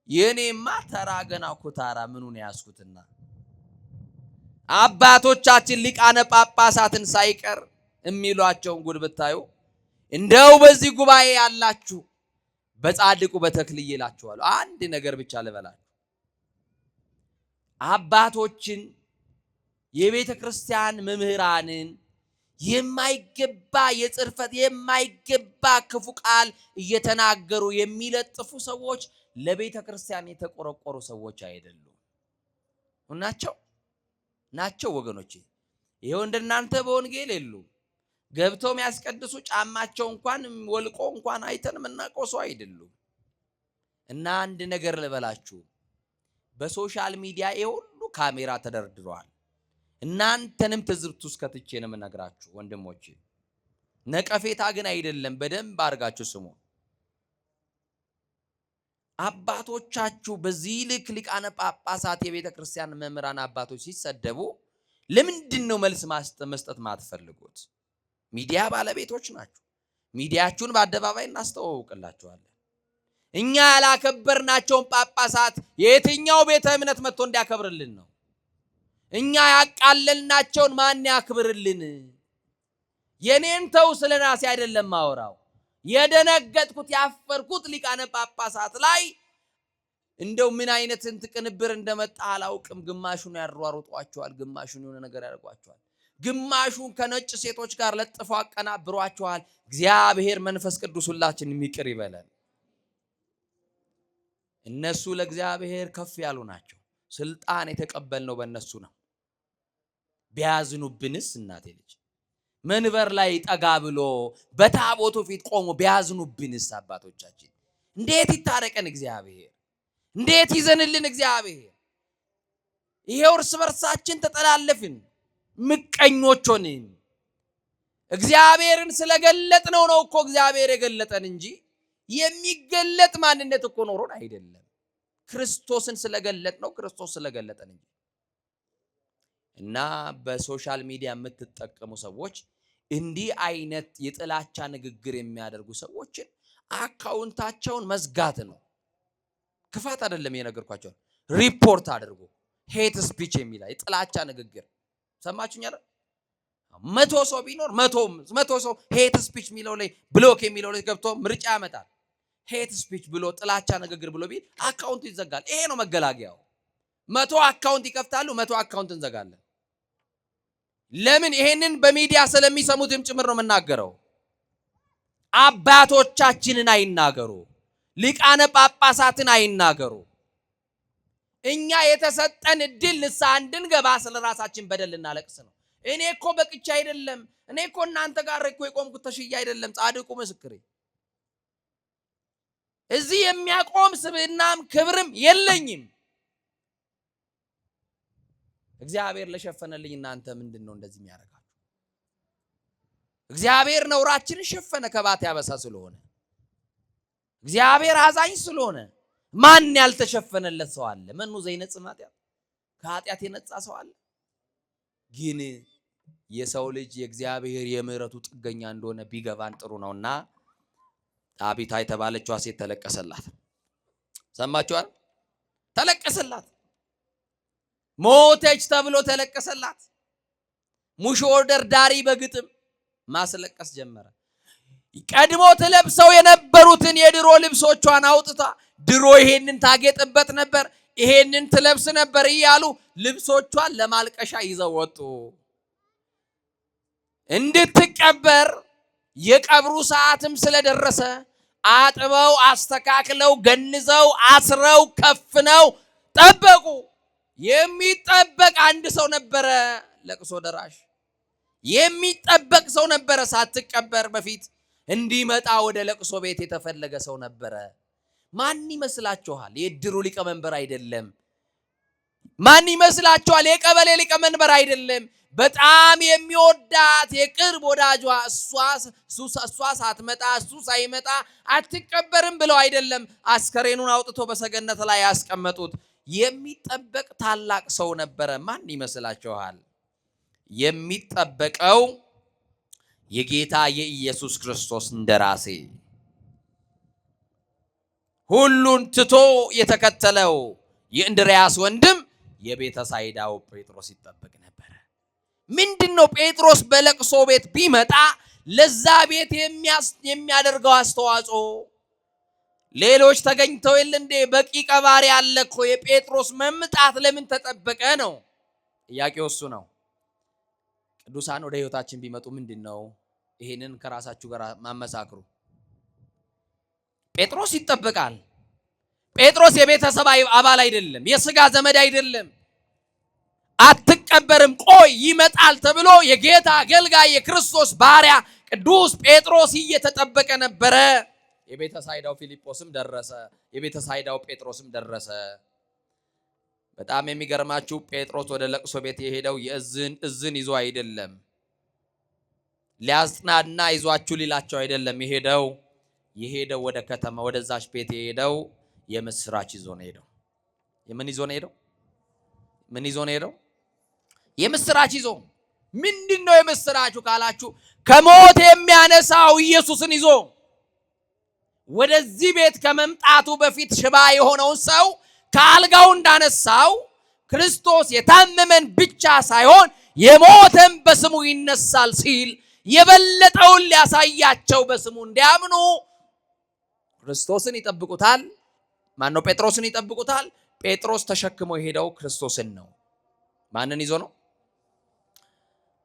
የኔማ ተራ ገና ኩታራ ምኑን ያስኩትና አባቶቻችን ሊቃነ ጳጳሳትን ሳይቀር የሚሏቸውን ጉድ ብታዩ እንደው በዚህ ጉባኤ ያላችሁ በጻድቁ በተክልዬ እላችኋለሁ። አንድ ነገር ብቻ ልበላችሁ። አባቶችን የቤተ ክርስቲያን መምህራንን የማይገባ የጽርፈት የማይገባ ክፉ ቃል እየተናገሩ የሚለጥፉ ሰዎች ለቤተ ክርስቲያን የተቆረቆሩ ሰዎች አይደሉም። ናቸው ወገኖቼ። ይሄው እንደናንተ በወንጌል የሉም። ገብተው የሚያስቀድሱ ጫማቸው እንኳን ወልቆ እንኳን አይተን የምናውቀው ሰው አይደሉም። እና አንድ ነገር ልበላችሁ፣ በሶሻል ሚዲያ የሁሉ ካሜራ ተደርድሯል። እናንተንም ትዝብት ውስጥ ከትቼ ነው የምነግራችሁ ወንድሞቼ። ነቀፌታ ግን አይደለም። በደንብ አድርጋችሁ ስሙ። አባቶቻችሁ በዚህ ልክ ሊቃነ ጳጳሳት የቤተ ክርስቲያን መምህራን አባቶች ሲሰደቡ ለምንድን ነው መልስ መስጠት ማትፈልጉት? ሚዲያ ባለቤቶች ናችሁ። ሚዲያችሁን በአደባባይ እናስተዋውቅላችኋለን። እኛ ያላከበርናቸውን ጳጳሳት የትኛው ቤተ እምነት መጥቶ እንዲያከብርልን ነው? እኛ ያቃለልናቸውን ማን ያክብርልን? የኔን ተው ስለራሴ አይደለም ማወራው። የደነገጥኩት ያፈርኩት ሊቃነ ጳጳሳት ላይ እንደው ምን አይነት ቅንብር እንደመጣ አላውቅም። ግማሹን ያሯሩጧቸዋል፣ ግማሹን የሆነ ነገር ያደርጓቸዋል፣ ግማሹን ከነጭ ሴቶች ጋር ለጥፈው አቀናብሯቸዋል። እግዚአብሔር መንፈስ ቅዱስ ሁላችንን ይቅር ይበለን። እነሱ ለእግዚአብሔር ከፍ ያሉ ናቸው። ስልጣን የተቀበልነው በእነሱ ነው። ቢያዝኑብንስ እናቴ ልጅ መንበር ላይ ጠጋ ብሎ በታቦቱ ፊት ቆሞ ቢያዝኑብንስ አባቶቻችን እንዴት ይታረቀን እግዚአብሔር? እንዴት ይዘንልን እግዚአብሔር? ይሄው እርስ በርሳችን ተጠላለፍን፣ ምቀኞች ሆንን። እግዚአብሔርን ስለገለጥነው ነው እኮ እግዚአብሔር የገለጠን እንጂ የሚገለጥ ማንነት እኮ ኖሮን አይደለም። ክርስቶስን ስለገለጥነው ክርስቶስ ስለገለጠን እንጂ። እና በሶሻል ሚዲያ የምትጠቀሙ ሰዎች እንዲህ አይነት የጥላቻ ንግግር የሚያደርጉ ሰዎችን አካውንታቸውን መዝጋት ነው። ክፋት አይደለም የነገርኳቸው። ሪፖርት አድርጉ። ሄት ስፒች የሚላ የጥላቻ ንግግር ሰማችሁኝ አይደል? 100 ሰው ቢኖር 100 ሰው ሄት ስፒች የሚለው ላይ ብሎክ የሚለው ላይ ገብቶ ምርጫ ያመጣል። ሄት ስፒች ብሎ ጥላቻ ንግግር ብሎ ቢል አካውንቱ ይዘጋል። ይሄ ነው መገላገያው። 100 አካውንት ይከፍታሉ፣ 100 አካውንት እንዘጋለን። ለምን? ይሄንን በሚዲያ ስለሚሰሙትም ጭምር ነው የምናገረው። አባቶቻችንን አይናገሩ፣ ሊቃነ ጳጳሳትን አይናገሩ። እኛ የተሰጠን እድል ንስሐ እንድንገባ ስለራሳችን በደል እናለቅስ ነው። እኔ እኮ በቅቻ አይደለም፣ እኔ እኮ እናንተ ጋር እኮ የቆምኩት ተሽያ አይደለም። ጻድቁ ምስክሬ እዚህ የሚያቆም ስብዕናም ክብርም የለኝም። እግዚአብሔር ለሸፈነልኝ እናንተ ምንድነው እንደዚህ የሚያደርጋችሁ? እግዚአብሔር ነውራችንን ሸፈነ ከባት ያበሳ ስለሆነ፣ እግዚአብሔር አዛኝ ስለሆነ። ማን ያልተሸፈነለት ሰው አለ? መኑ ዘይነጽእ ኃጢአት፣ ከኃጢአት የነጻ ሰው አለ? ግን የሰው ልጅ የእግዚአብሔር የምህረቱ ጥገኛ እንደሆነ ቢገባን ጥሩ ነውና ጣቢታ የተባለችዋ ሴት ተለቀሰላት። ሰማችኋል? ተለቀሰላት። ሞተች ተብሎ ተለቀሰላት። ሙሾ ደርዳሪ በግጥም ማስለቀስ ጀመረ። ቀድሞ ትለብሰው የነበሩትን የድሮ ልብሶቿን አውጥታ ድሮ ይሄንን ታጌጥበት ነበር፣ ይሄንን ትለብስ ነበር እያሉ ልብሶቿን ለማልቀሻ ይዘው ወጡ። እንድትቀበር የቀብሩ ሰዓትም ስለደረሰ አጥበው አስተካክለው ገንዘው አስረው ከፍነው ጠበቁ። የሚጠበቅ አንድ ሰው ነበረ፣ ለቅሶ ደራሽ የሚጠበቅ ሰው ነበረ። ሳትቀበር በፊት እንዲመጣ ወደ ለቅሶ ቤት የተፈለገ ሰው ነበረ። ማን ይመስላችኋል? የእድሩ ሊቀመንበር አይደለም። ማን ይመስላችኋል? የቀበሌ ሊቀመንበር አይደለም። በጣም የሚወዳት የቅርብ ወዳጇ እሷ ሳትመጣ እሱ ሳይመጣ አትቀበርም ብለው አይደለም አስከሬኑን አውጥቶ በሰገነት ላይ ያስቀመጡት። የሚጠበቅ ታላቅ ሰው ነበረ። ማን ይመስላችኋል? የሚጠበቀው የጌታ የኢየሱስ ክርስቶስ እንደራሴ፣ ሁሉን ትቶ የተከተለው የእንድርያስ ወንድም የቤተ ሳይዳው ጴጥሮስ ይጠበቅ ነበር። ምንድነው? ጴጥሮስ በለቅሶ ቤት ቢመጣ ለዛ ቤት የሚያደርገው አስተዋጽኦ ሌሎች ተገኝተው የለ እንዴ? በቂ ቀባሪ አለ እኮ። የጴጥሮስ መምጣት ለምን ተጠበቀ ነው ጥያቄው። እሱ ነው። ቅዱሳን ወደ ህይወታችን ቢመጡ ምንድነው? ይሄንን ከራሳችሁ ጋር ማመሳክሩ። ጴጥሮስ ይጠበቃል። ጴጥሮስ የቤተሰብ አባል አይደለም፣ የሥጋ ዘመድ አይደለም። አትቀበርም፣ ቆይ ይመጣል ተብሎ የጌታ አገልጋይ የክርስቶስ ባሪያ ቅዱስ ጴጥሮስ እየተጠበቀ ነበረ። የቤተ ሳይዳው ፊልጶስም ደረሰ፣ የቤተ ሳይዳው ጴጥሮስም ደረሰ። በጣም የሚገርማችሁ ጴጥሮስ ወደ ለቅሶ ቤት የሄደው እዝን ይዞ አይደለም፣ ሊያጽናና ይዟችሁ ሊላቸው አይደለም የሄደው ወደ ከተማ ወደዛች ቤት የሄደው የምስራች ይዞ ነው ሄደው። ምን ይዞ ነው ሄደው? የምስራች ይዞ። ምንድነው የምስራቹ ካላችሁ ከሞት የሚያነሳው ኢየሱስን ይዞ ወደዚህ ቤት ከመምጣቱ በፊት ሽባ የሆነውን ሰው ከአልጋው እንዳነሳው ክርስቶስ የታመመን ብቻ ሳይሆን የሞተን በስሙ ይነሳል ሲል የበለጠውን ሊያሳያቸው በስሙ እንዲያምኑ ክርስቶስን ይጠብቁታል። ማነው? ጴጥሮስን ይጠብቁታል። ጴጥሮስ ተሸክሞ የሄደው ክርስቶስን ነው። ማንን ይዞ ነው?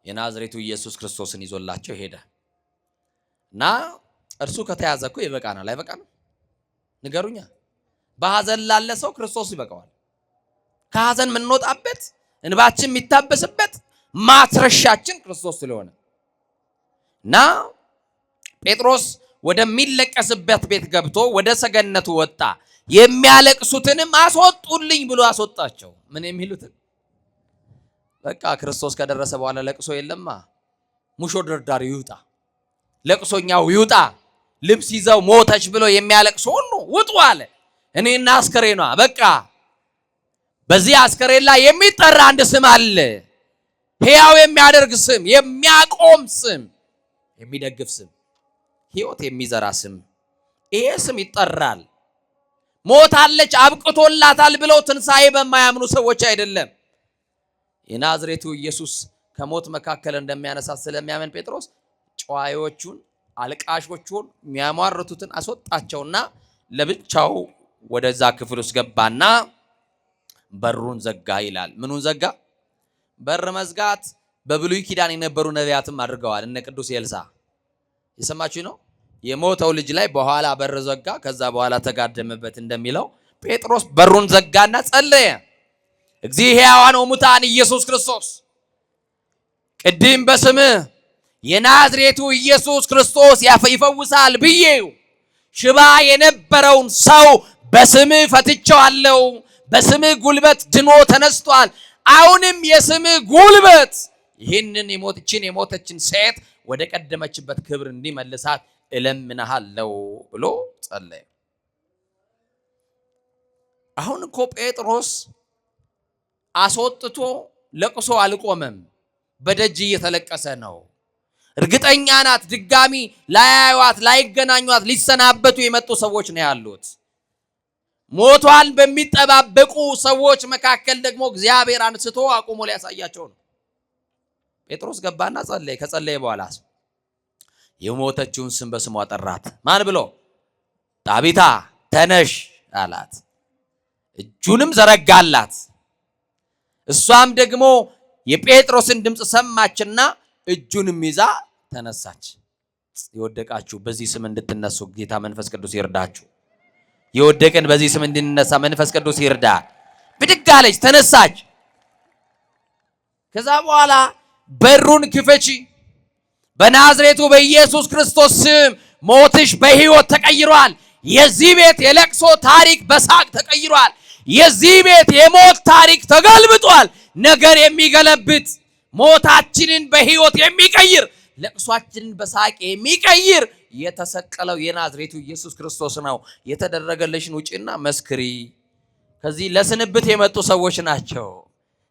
የናዝሬቱ ኢየሱስ ክርስቶስን ይዞላቸው ሄደ እና እርሱ ከተያዘ እኮ ይበቃናል። አይበቃንም? ንገሩኛ። በሐዘን ላለ ሰው ክርስቶስ ይበቃዋል። ከሐዘን የምንወጣበት እንባችን የሚታበስበት ማትረሻችን ክርስቶስ ስለሆነ እና ጴጥሮስ ወደሚለቀስበት ቤት ገብቶ ወደ ሰገነቱ ወጣ። የሚያለቅሱትንም አስወጡልኝ ብሎ አስወጣቸው። ምን የሚሉትን? በቃ ክርስቶስ ከደረሰ በኋላ ለቅሶ የለማ። ሙሾ ደርዳሪ ይውጣ፣ ለቅሶኛው ይውጣ። ልብስ ይዘው ሞተች ብሎ የሚያለቅሱ ሁሉ ውጡ አለ። እኔና አስከሬኗ በቃ በዚህ አስከሬን ላይ የሚጠራ አንድ ስም አለ። ሕያው የሚያደርግ ስም፣ የሚያቆም ስም፣ የሚደግፍ ስም፣ ሕይወት የሚዘራ ስም። ይሄ ስም ይጠራል። ሞታለች አብቅቶላታል ብለው ትንሣኤ በማያምኑ ሰዎች አይደለም። የናዝሬቱ ኢየሱስ ከሞት መካከል እንደሚያነሳ ስለሚያምን ጴጥሮስ ጨዋዮቹን፣ አልቃሾቹን፣ የሚያሟርቱትን አስወጣቸውና ለብቻው ወደዛ ክፍል ውስጥ ገባና በሩን ዘጋ ይላል። ምኑን ዘጋ? በር መዝጋት በብሉይ ኪዳን የነበሩ ነቢያትም አድርገዋል። እነ ቅዱስ ኤልሳዕ የሰማችሁ ነው። የሞተው ልጅ ላይ በኋላ በር ዘጋ፣ ከዛ በኋላ ተጋደመበት እንደሚለው ጴጥሮስ በሩን ዘጋና ጸለየ። እግዚእ ሕያዋን ወሙታን ኢየሱስ ክርስቶስ ቅድም በስምህ የናዝሬቱ ኢየሱስ ክርስቶስ ይፈውሳል ብዬው ሽባ የነበረውን ሰው በስምህ ፈትቼዋለሁ። በስምህ ጉልበት ድኖ ተነስቷል። አሁንም የስምህ ጉልበት ይህንን የሞተችን ሴት ወደ ቀደመችበት ክብር እንዲመልሳት እለምንሃለሁ ብሎ ጸለየ። አሁን እኮ ጴጥሮስ አስወጥቶ ለቅሶ አልቆመም። በደጅ እየተለቀሰ ነው። እርግጠኛ ናት ድጋሚ ላያዩዋት፣ ላይገናኟት፣ ሊሰናበቱ የመጡ ሰዎች ነው ያሉት። ሞቷን በሚጠባበቁ ሰዎች መካከል ደግሞ እግዚአብሔር አንስቶ አቁሞ ሊያሳያቸው ነው። ጴጥሮስ ገባና ጸለየ። ከጸለየ በኋላ የሞተችውን ስም በስሟ ጠራት። ማን ብሎ? ጣቢታ ተነሽ አላት። እጁንም ዘረጋላት። እሷም ደግሞ የጴጥሮስን ድምፅ ሰማችና እጁንም ይዛ ተነሳች። የወደቃችሁ በዚህ ስም እንድትነሱ ጌታ መንፈስ ቅዱስ ይርዳችሁ። የወደቅን በዚህ ስም እንድንነሳ መንፈስ ቅዱስ ይርዳ። ብድግ አለች፣ ተነሳች። ከዛ በኋላ በሩን ክፈቺ፣ በናዝሬቱ በኢየሱስ ክርስቶስ ስም ሞትሽ በሕይወት ተቀይሯል። የዚህ ቤት የለቅሶ ታሪክ በሳቅ ተቀይሯል። የዚህ ቤት የሞት ታሪክ ተገልብጧል። ነገር የሚገለብጥ ሞታችንን በሕይወት የሚቀይር ለቅሷችንን በሳቅ የሚቀይር የተሰቀለው የናዝሬቱ ኢየሱስ ክርስቶስ ነው። የተደረገልሽን ውጪና መስክሪ። ከዚህ ለስንብት የመጡ ሰዎች ናቸው።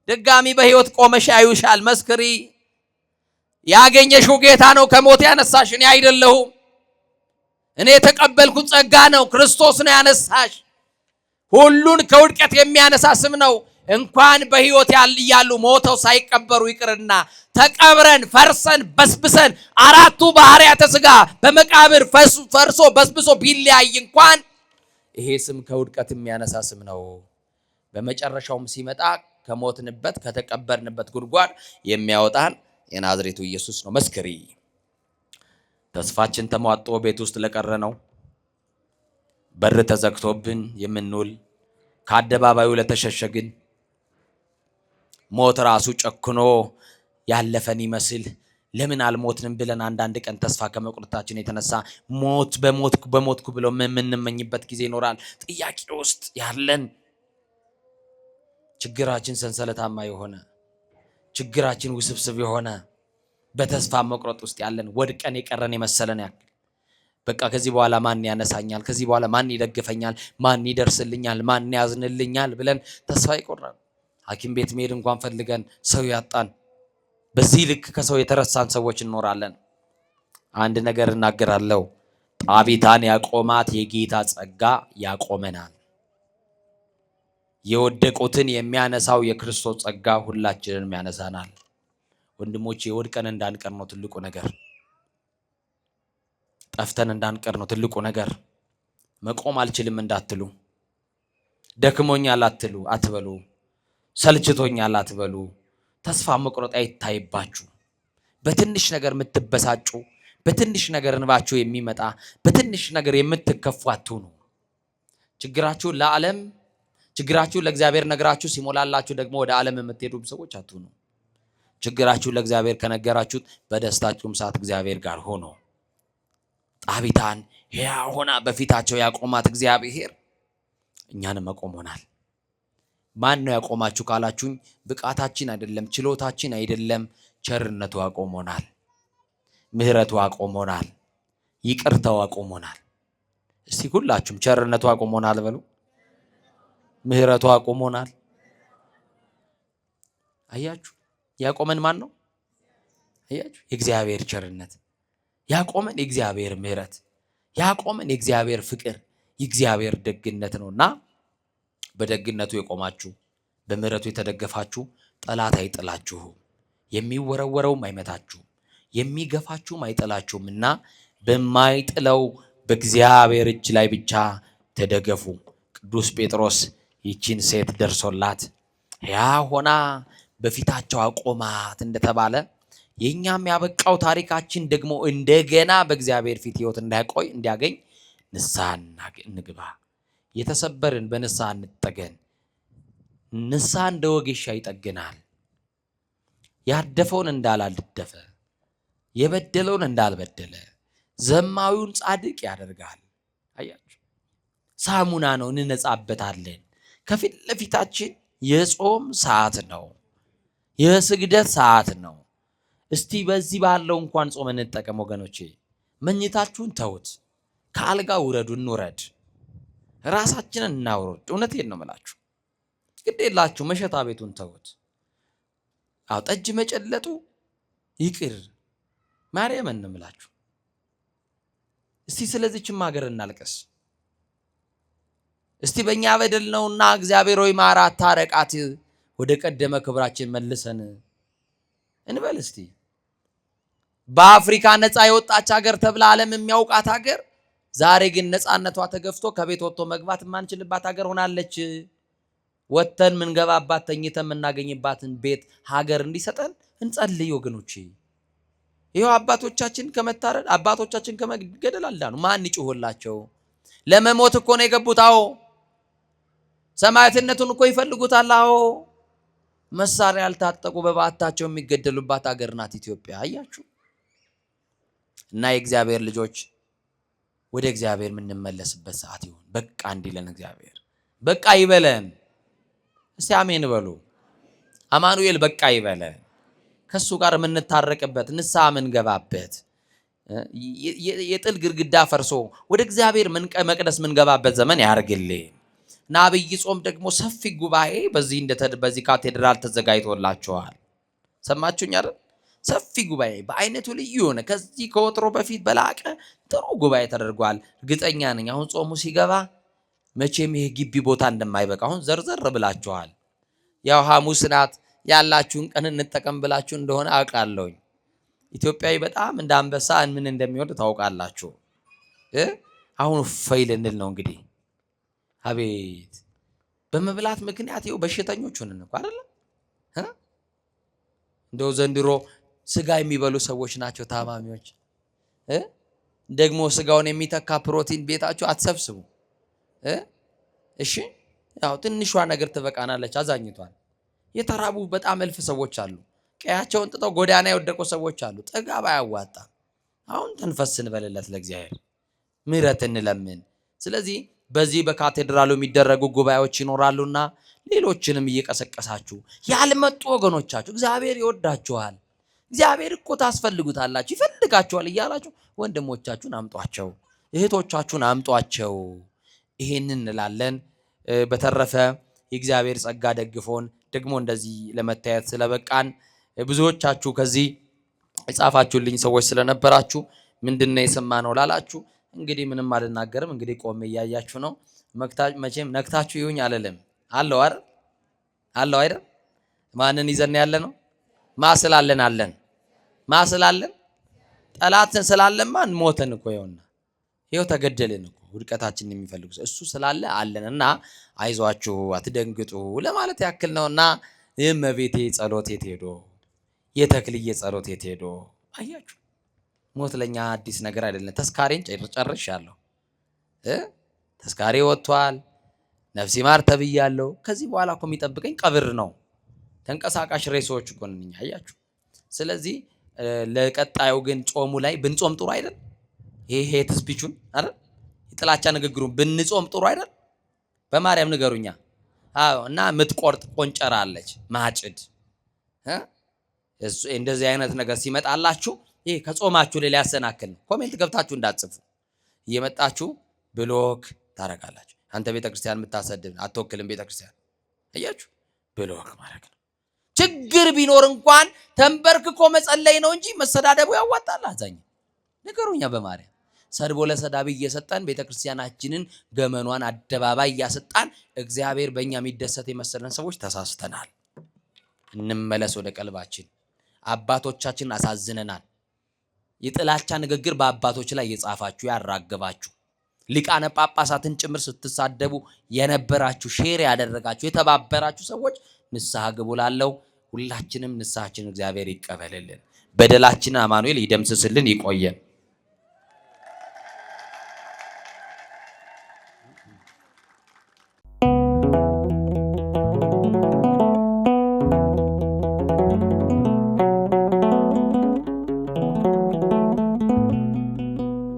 ድጋሚ በሕይወት ቆመሽ ያዩሻል። መስክሪ። ያገኘሽው ጌታ ነው ከሞት ያነሳሽ፣ እኔ አይደለሁም። እኔ የተቀበልኩት ጸጋ ነው። ክርስቶስ ነው ያነሳሽ። ሁሉን ከውድቀት የሚያነሳ ስም ነው። እንኳን በሕይወት ያሉ ሞተው ሳይቀበሩ ይቅርና ተቀብረን ፈርሰን በስብሰን አራቱ ባህሪያተ ሥጋ በመቃብር ፈርሶ በስብሶ ቢለያይ እንኳን ይሄ ስም ከውድቀት የሚያነሳ ስም ነው። በመጨረሻውም ሲመጣ ከሞትንበት ከተቀበርንበት ጉድጓድ የሚያወጣን የናዝሬቱ ኢየሱስ ነው። መስክሪ። ተስፋችን ተሟጦ ቤት ውስጥ ለቀረ ነው፣ በር ተዘግቶብን የምንውል ከአደባባዩ ለተሸሸግን፣ ሞት ራሱ ጨክኖ ያለፈን ይመስል ለምን አልሞትንም ብለን አንዳንድ ቀን ተስፋ ከመቁረጣችን የተነሳ በሞትኩ ብለው የምንመኝበት ጊዜ ይኖራል። ጥያቄ ውስጥ ያለን ችግራችን ሰንሰለታማ የሆነ ችግራችን ውስብስብ የሆነ በተስፋ መቁረጥ ውስጥ ያለን ወድቀን የቀረን የመሰለን ያክል በቃ ከዚህ በኋላ ማን ያነሳኛል? ከዚህ በኋላ ማን ይደግፈኛል? ማን ይደርስልኛል? ማን ያዝንልኛል? ብለን ተስፋ ይቆርጣል። ሐኪም ቤት መሄድ እንኳን ፈልገን ሰው ያጣን፣ በዚህ ልክ ከሰው የተረሳን ሰዎች እንኖራለን። አንድ ነገር እናገራለሁ። ጣቢታን ያቆማት የጌታ ጸጋ ያቆመናል። የወደቁትን የሚያነሳው የክርስቶስ ጸጋ ሁላችንንም ያነሳናል። ወንድሞቼ ወድቀን እንዳንቀር ነው ትልቁ ነገር። ጠፍተን እንዳንቀር ነው ትልቁ ነገር። መቆም አልችልም እንዳትሉ፣ ደክሞኛል አትበሉ፣ ሰልችቶኛል አትበሉ። ተስፋ መቁረጥ አይታይባችሁ። በትንሽ ነገር የምትበሳጩ፣ በትንሽ ነገር እንባችሁ የሚመጣ፣ በትንሽ ነገር የምትከፉ አትሁኑ። ችግራችሁን ለዓለም፣ ችግራችሁን ለእግዚአብሔር ነግራችሁ ሲሞላላችሁ ደግሞ ወደ ዓለም የምትሄዱ ሰዎች አትሁኑ። ችግራችሁን ለእግዚአብሔር ከነገራችሁት በደስታችሁም ሰዓት እግዚአብሔር ጋር ሆኖ ጣቢታን ሕያው ሆና በፊታቸው ያቆማት እግዚአብሔር እኛንም መቆሞናል። ማን ነው ያቆማችሁ ካላችሁኝ፣ ብቃታችን አይደለም፣ ችሎታችን አይደለም፣ ቸርነቱ አቆሞናል፣ ምህረቱ አቆሞናል፣ ይቅርታው አቆሞናል። እስቲ ሁላችሁም ቸርነቱ አቆሞናል በሉ። ምህረቱ አቆሞናል። አያችሁ ያቆመን ማን ነው? አያችሁ የእግዚአብሔር ቸርነት ያቆመን፣ የእግዚአብሔር ምህረት ያቆመን፣ የእግዚአብሔር ፍቅር፣ የእግዚአብሔር ደግነት ነውና በደግነቱ የቆማችሁ በምህረቱ የተደገፋችሁ ጠላት አይጥላችሁም፣ የሚወረወረውም አይመታችሁም፣ የሚገፋችሁም አይጥላችሁምና በማይጥለው በእግዚአብሔር እጅ ላይ ብቻ ተደገፉ። ቅዱስ ጴጥሮስ ይቺን ሴት ደርሶላት ሕያው ሆና በፊታቸው አቆማት እንደተባለ የኛም ያበቃው ታሪካችን ደግሞ እንደገና በእግዚአብሔር ፊት ሕይወት እንዲያገኝ ንስሐ እንግባ። የተሰበርን በንስሐ እንጠገን። ንስሐ እንደ ወጌሻ ይጠግናል። ያደፈውን እንዳላልደፈ፣ የበደለውን እንዳልበደለ፣ ዘማዊውን ጻድቅ ያደርጋል። አያችሁ ሳሙና ነው፣ እንነጻበታለን። ከፊት ለፊታችን የጾም ሰዓት ነው፣ የስግደት ሰዓት ነው። እስቲ በዚህ ባለው እንኳን ጾም እንጠቀም ወገኖቼ። መኝታችሁን ተውት፣ ከአልጋ ውረዱ፣ እንውረድ፣ ራሳችንን እናውረድ። እውነቴን ነው የምላችሁ። ግድ የላችሁ መሸታ ቤቱን ተውት። አዎ ጠጅ መጨለጡ ይቅር፣ ማርያምን ነው የምላችሁ። እስቲ ስለዚህችም ሀገር እናልቀስ። እስቲ በእኛ በደል ነውና እግዚአብሔር ሆይ ማራት፣ ታረቃት፣ ወደ ቀደመ ክብራችን መልሰን እንበል እስቲ። በአፍሪካ ነፃ የወጣች ሀገር ተብላ ዓለም የሚያውቃት ሀገር ዛሬ ግን ነፃነቷ ተገፍቶ ከቤት ወጥቶ መግባት የማንችልባት ሀገር ሆናለች። ወጥተን ምንገባባት ተኝተን የምናገኝባትን ቤት ሀገር እንዲሰጠን እንጸልይ ወገኖቼ። ይኸው አባቶቻችን ከመታረድ አባቶቻችን ከመገደል አልዳኑ። ማን ይጮህላቸው? ለመሞት እኮ ነው የገቡት። አዎ ሰማዕትነቱን እኮ ይፈልጉታል። አዎ መሳሪያ ያልታጠቁ በባታቸው የሚገደሉባት ሀገር ናት ኢትዮጵያ። አያችሁ። እና የእግዚአብሔር ልጆች ወደ እግዚአብሔር የምንመለስበት ሰዓት ይሁን። በቃ እንዲለን እግዚአብሔር በቃ ይበለን። እስቲ አሜን በሉ። አማኑኤል በቃ ይበለን። ከሱ ጋር የምንታረቅበት ንስሐ የምንገባበት የጥል ግድግዳ ፈርሶ ወደ እግዚአብሔር መቅደስ የምንገባበት ዘመን ያርግልን። እና አብይ ጾም ደግሞ ሰፊ ጉባኤ በዚህ ካቴድራል ተዘጋጅቶላችኋል። ሰማችሁኝ አይደል? ሰፊ ጉባኤ በአይነቱ ልዩ የሆነ ከዚህ ከወትሮ በፊት በላቀ ጥሩ ጉባኤ ተደርጓል። እርግጠኛ ነኝ አሁን ጾሙ ሲገባ መቼም ይሄ ግቢ ቦታ እንደማይበቃ አሁን ዘርዘር ብላችኋል። ያው ሐሙስ ናት ያላችሁን ቀን እንጠቀም ብላችሁ እንደሆነ አውቃለሁኝ። ኢትዮጵያዊ በጣም እንደ አንበሳ ምን እንደሚወድ ታውቃላችሁ። አሁን ፈይል እንል ነው እንግዲህ። አቤት በመብላት ምክንያት ይኸው በሽተኞች ሆነን እኮ አይደል? እንደው ዘንድሮ ስጋ የሚበሉ ሰዎች ናቸው ታማሚዎች። ደግሞ ስጋውን የሚተካ ፕሮቲን ቤታችሁ አትሰብስቡ። እሺ ያው ትንሿ ነገር ትበቃናለች። አዛኝቷል። የተራቡ በጣም እልፍ ሰዎች አሉ። ቀያቸውን ጥጠው ጎዳና የወደቁ ሰዎች አሉ። ጥጋብ አያዋጣም። አሁን ተንፈስ እንበልለት ለእግዚአብሔር፣ ምህረት እንለምን። ስለዚህ በዚህ በካቴድራሉ የሚደረጉ ጉባኤዎች ይኖራሉና ሌሎችንም እየቀሰቀሳችሁ ያልመጡ ወገኖቻችሁ እግዚአብሔር ይወዳችኋል፣ እግዚአብሔር እኮ ታስፈልጉታላችሁ፣ ይፈልጋችኋል እያላችሁ ወንድሞቻችሁን አምጧቸው፣ እህቶቻችሁን አምጧቸው። ይሄንን እንላለን። በተረፈ የእግዚአብሔር ጸጋ ደግፎን ደግሞ እንደዚህ ለመታየት ስለበቃን ብዙዎቻችሁ ከዚህ የጻፋችሁልኝ ሰዎች ስለነበራችሁ ምንድነው የሰማነው ላላችሁ እንግዲህ ምንም አልናገርም። እንግዲህ ቆሜ እያያችሁ ነው። መቼም ነክታችሁ ይሁኝ አለለም አለው አይደል? አለው አይደል? ማንን ይዘን ያለ ነው? ማስላለን አለን ማስላለን ጠላትን ስላለማ ሞተን እኮ ይኸው ተገደልን እኮ ውድቀታችንን የሚፈልጉ እሱ ስላለ አለንና አይዟችሁ አትደንግጡ ለማለት ያክል ነውና የእመቤቴ ጸሎት የት ሄዶ የተክልዬ ጸሎት የት ሄዶ አያችሁ። ሞት ለኛ አዲስ ነገር አይደለም። ተስካሬን ጨርሻለሁ። ተስካሬ ወጥቷል። ነፍሲ ማር ተብያለሁ። ከዚህ በኋላ እኮ የሚጠብቀኝ ቀብር ነው። ተንቀሳቃሽ ሬሶች እኮ ነኝ አያችሁ። ስለዚህ ለቀጣዩ ግን ጾሙ ላይ ብንጾም ጥሩ አይደል? ይሄ ስፒቹን አይደል? የጥላቻ ንግግሩን ብንጾም ጥሩ አይደል? በማርያም ንገሩኛ። አዎ። እና ምትቆርጥ ቆንጨራ አለች ማጭድ እንደዚህ አይነት ነገር ሲመጣላችሁ ይሄ ከጾማችሁ ላይ ሊያሰናክል ነው። ኮሜንት ገብታችሁ እንዳትጽፉ እየመጣችሁ ብሎክ ታረጋላችሁ። አንተ ቤተክርስቲያን የምታሰድብ አትወክልም ቤተክርስቲያን አያችሁ። ብሎክ ማድረግ ነው። ችግር ቢኖር እንኳን ተንበርክኮ መጸለይ ነው እንጂ መሰዳደቡ ያዋጣል። አዛኝ ንገሩኛ በማርያም ሰድቦ ለሰዳቢ እየሰጠን ቤተክርስቲያናችንን ገመኗን አደባባይ እያሰጣን እግዚአብሔር በእኛ የሚደሰት የመሰለን ሰዎች ተሳስተናል። እንመለስ ወደ ቀልባችን። አባቶቻችን አሳዝነናል። የጥላቻ ንግግር በአባቶች ላይ የጻፋችሁ ያራገባችሁ ሊቃነ ጳጳሳትን ጭምር ስትሳደቡ የነበራችሁ ሼር ያደረጋችሁ የተባበራችሁ ሰዎች ንስሐ ግቡ ላለው ሁላችንም ንስሐችን እግዚአብሔር ይቀበልልን። በደላችንን አማኑኤል ይደምስስልን። ይቆየን።